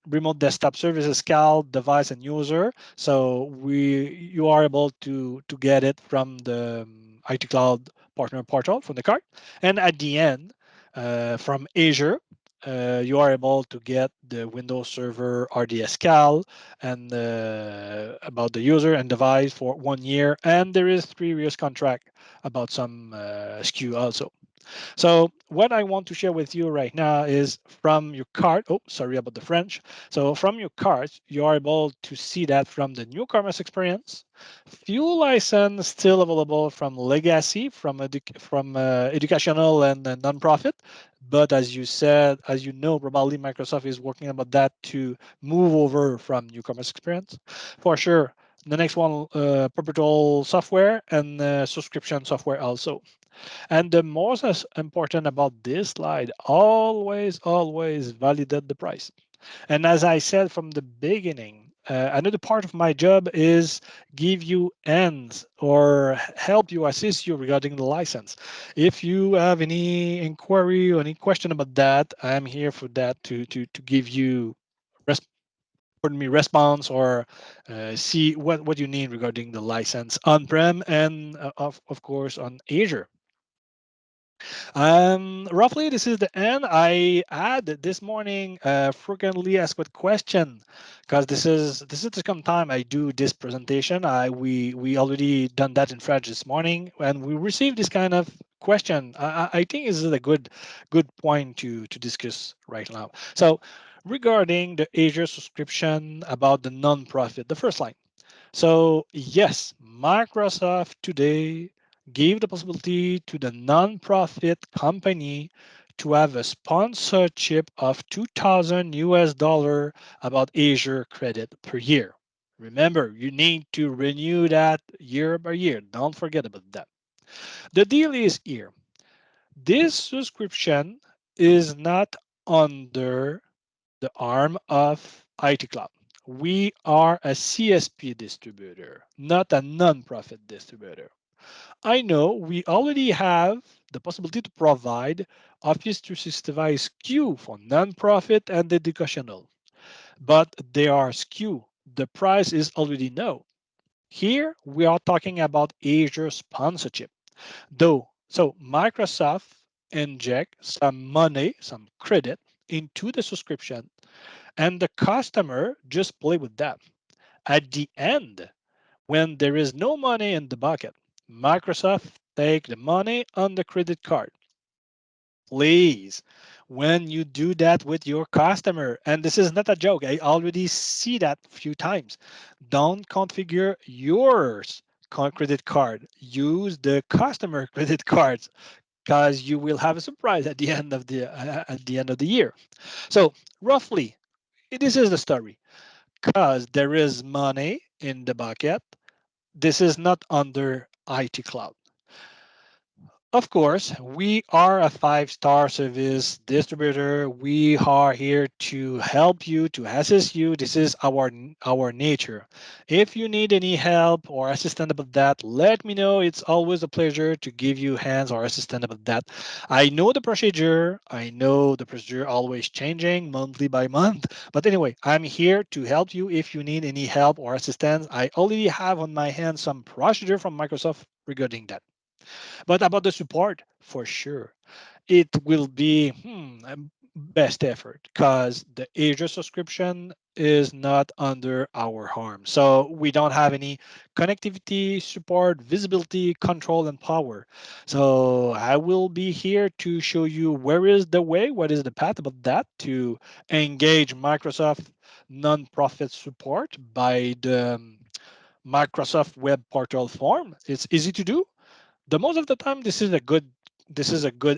remote desktop services, cal, device, and user. So you are able to get it from the IT Cloud Partner Portal from the card. And at the end, from Azure, you are able to get the Windows Server RDS cal and about the user and device for 1 year. And there is 3 years contract about some SKU also. So what I want to share with you right now is from your card. Oh, sorry about the French. So from your cards, you are able to see that from the new commerce experience, fuel license still available from legacy, from educational and nonprofit. But as you said, as you know, probably Microsoft is working about that to move over from new commerce experience. For sure, the next one, perpetual software and subscription software also. And the most important about this slide, always validate the price. And as I said from the beginning, another part of my job is give you ends or help you, assist you regarding the license. If you have any inquiry or any question about that, I'm here for that to give you response. pardon me, response or see what you need regarding the license on-prem and of course on Azure. Roughly, this is the end. I add this morning frequently asked question because this is the second time I do this presentation. We already done that in French this morning, and we received this kind of question. I think this is a good point to discuss right now. So, regarding the Azure subscription about the non-profit, the first line. So, yes, Microsoft today gave the possibility to the nonprofit company to have a sponsorship of 2000 US dollar about Azure credit per year. Remember, you need to renew that year by year. Don't forget about that. The deal is here. This subscription is not under the arm of IT Cloud. We are a CSP distributor, not a non-profit distributor. I know we already have the possibility to provide Office 365 SKU for non-profit and educational, but they are SKU. The price is already known. Here we are talking about Azure sponsorship, though. So Microsoft inject some money, some credit into the subscription, and the customer just play with that. At the end, when there is no money in the bucket, Microsoft take the money on the credit card. Please, when you do that with your customer, and this is not a joke, I already see that a few times. Don't configure yours credit card. Use the customer credit cards because you will have a surprise at the end of the year. So roughly, this is the story. Because there is money in the bucket, this is not under IT Cloud. Of course, we are a five-star service distributor. We are here to help you, to assist you. This is our nature. If you need any help or assistance about that, let me know. It's always a pleasure to give you hands or assistance about that. I know the procedure. I know the procedure always changing monthly by month. But anyway, I'm here to help you if you need any help or assistance. I already have on my hand some procedure from Microsoft regarding that. But about the support, for sure, it will be best effort because the Azure subscription is not under our arm. So we don't have any connectivity, support, visibility, control, and power. So I will be here to show you where is the way, what is the path about that to engage Microsoft non-profit support by the Microsoft Web Portal form. It's easy to do. The most of the time this is a good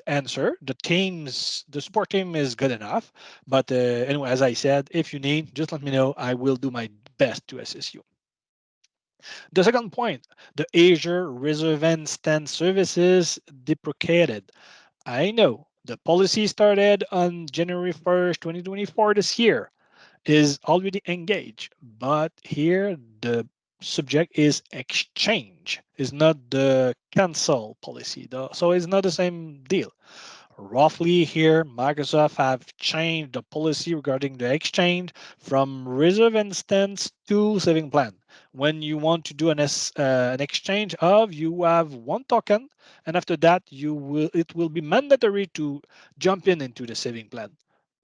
answer. The support team is good enough. But anyway, as I said, if you need, just let me know. I will do my best to assist you. The second point, the Azure Reserve Instance Services deprecated. I know the policy started on January 1st, 2024 this year is already engaged, but here the subject is exchange, is not the cancel policy. So it's not the same deal. Roughly here, Microsoft have changed the policy regarding the exchange from reserve instance to saving plan. When you want to do an exchange of, you have one token, and after that, it will be mandatory to jump into the saving plan.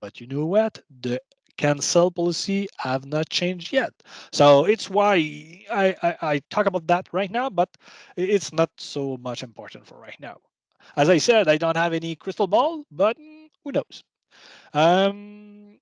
But you know what? The cancel policy have not changed yet. So it's why I talk about that right now, but it's not so much important for right now. As I said, I don't have any crystal ball, but who knows? Um,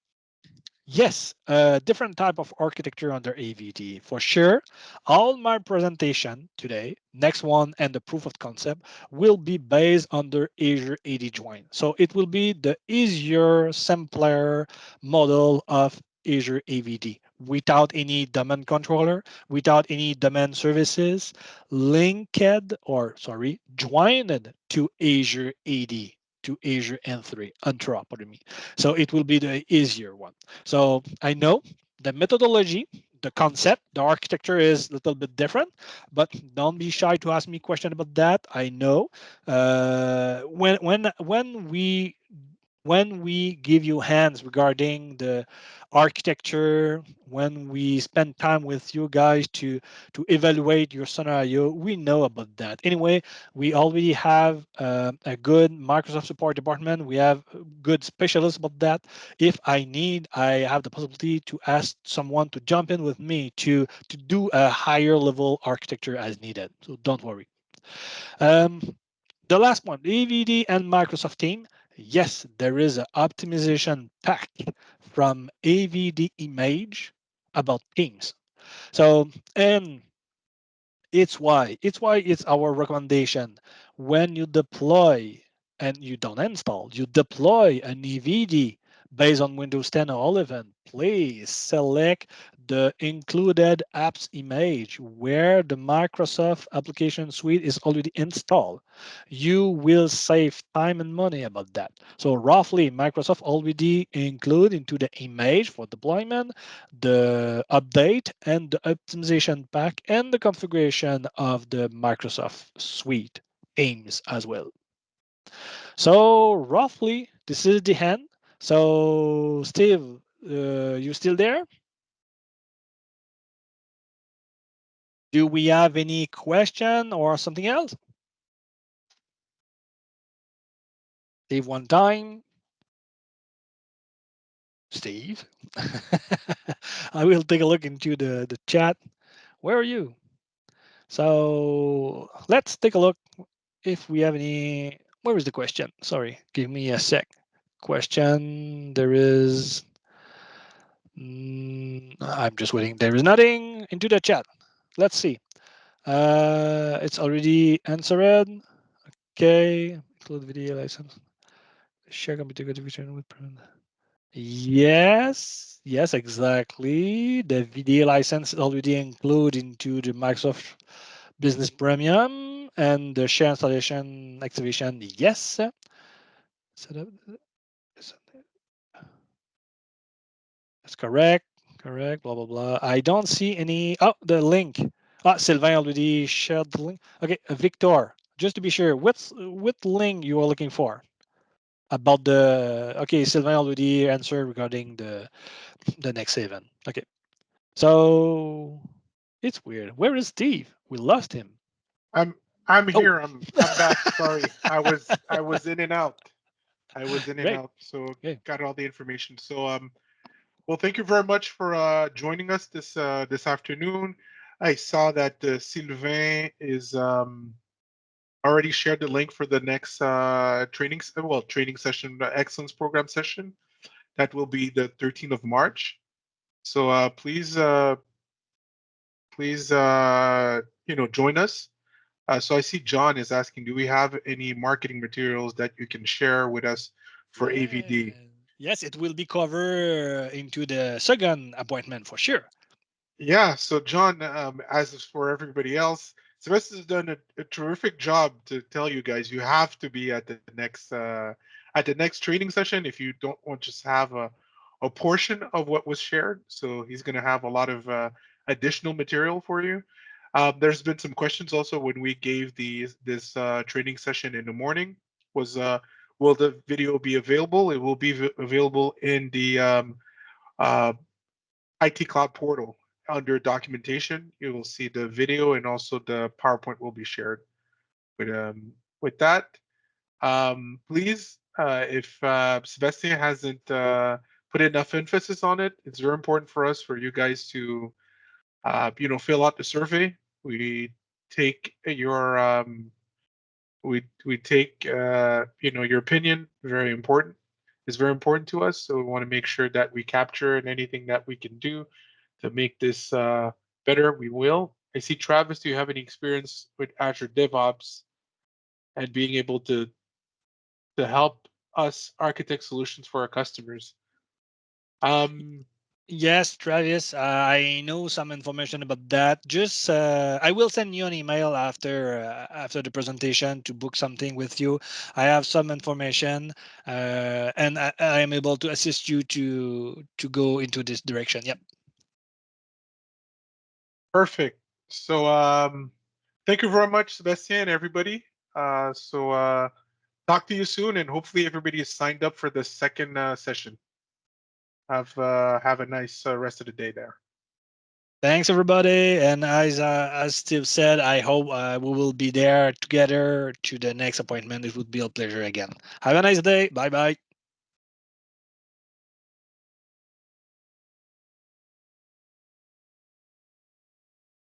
yes, a different type of architecture under AVD for sure. All my presentation today, next one, and the proof of concept will be based under Azure AD Join. So it will be the easier, simpler model of Azure AVD without any domain controller, without any domain services, linked or sorry, joined to Azure AD, to Azure N3, Entra, pardon me. So it will be the easier one. So I know the methodology, the concept, the architecture is a little bit different, but don't be shy to ask me question about that. I know when we when we give you hands regarding the architecture, when we spend time with you guys to evaluate your scenario, we know about that. Anyway, we already have a good Microsoft support department. We have good specialists about that. If I need, I have the possibility to ask someone to jump in with me to do a higher level architecture as needed. So don't worry. Um, the last one, AVD and Microsoft Team. Yes, there is an optimization pack from AVD Image about Teams. So, and it's why it's our recommendation when you deploy and you don't install, you deploy an EVD based on Windows 10 or 11. Please select the included apps image where the Microsoft application suite is already installed. You will save time and money about that. So roughly, Microsoft already include into the image for deployment the update and the optimization pack and the configuration of the Microsoft Suite aims as well. So roughly, this is the hand. So Steve, you still there? Do we have any question or something else? Steve, one time. Steve. I will take a look into the chat. Where are you? So let's take a look if we have any. Where is the question? Sorry, give me a sec. Question. There is. I'm just waiting. There is nothing into the chat. Let's see. It's already answered. Okay. Include video license. Share computer contribution with. Yes, exactly. The video license is already included into the Microsoft Business Premium and the share installation activation. Yes. Setup. That's correct. Correct. Blah blah blah. I don't see any. Oh, the link. Ah, Sylvain already shared the link. Okay, Victor. Just to be sure, what link you are looking for about the? Okay, Sylvain already answered regarding the next event. Okay, so it's weird. Where is Steve? We lost him. I'm I'm Oh, here. I'm back. Sorry. I was in and out. I was in and great. out. So Okay. got all the information. So well, thank you very much for joining us this afternoon. I saw that Sylvain is already shared the link for the next training session, excellence program session. That will be the 13th of March. So please join us. So I see John is asking, do we have any marketing materials that you can share with us for Yeah. AVD? Yes, it will be covered into the second appointment for sure. Yeah, so John, as is for everybody else, Sylvester has done a terrific job to tell you guys you have to be at the next training session if you don't want to just have a portion of what was shared. So he's going to have a lot of additional material for you. There's been some questions also when we gave this training session in the morning. Was will the video be available? It will be available in the uh, IT Cloud portal under documentation. You will see the video and also the PowerPoint will be shared. With that, please, if Sebastian hasn't put enough emphasis on it, it's very important for us for you guys to fill out the survey. We take your we take your opinion very important. It's very important to us, so we want to make sure that we capture and anything that we can do to make this better, we will. I see Travis. Do you have any experience with Azure DevOps and being able to help us architect solutions for our customers? Um, Yes, Travis, I know some information about that. Just I will send you an email after the presentation to book something with you. I have some information, and I am able to assist you to go into this direction. Yep. Perfect. So thank you very much, Sebastian, everybody. So Talk to you soon, and hopefully everybody is signed up for the second session. Have a nice rest of the day there. Thanks, everybody. And as Steve said, I hope we will be there together to the next appointment. It would be a pleasure again. Have a nice day. Bye bye.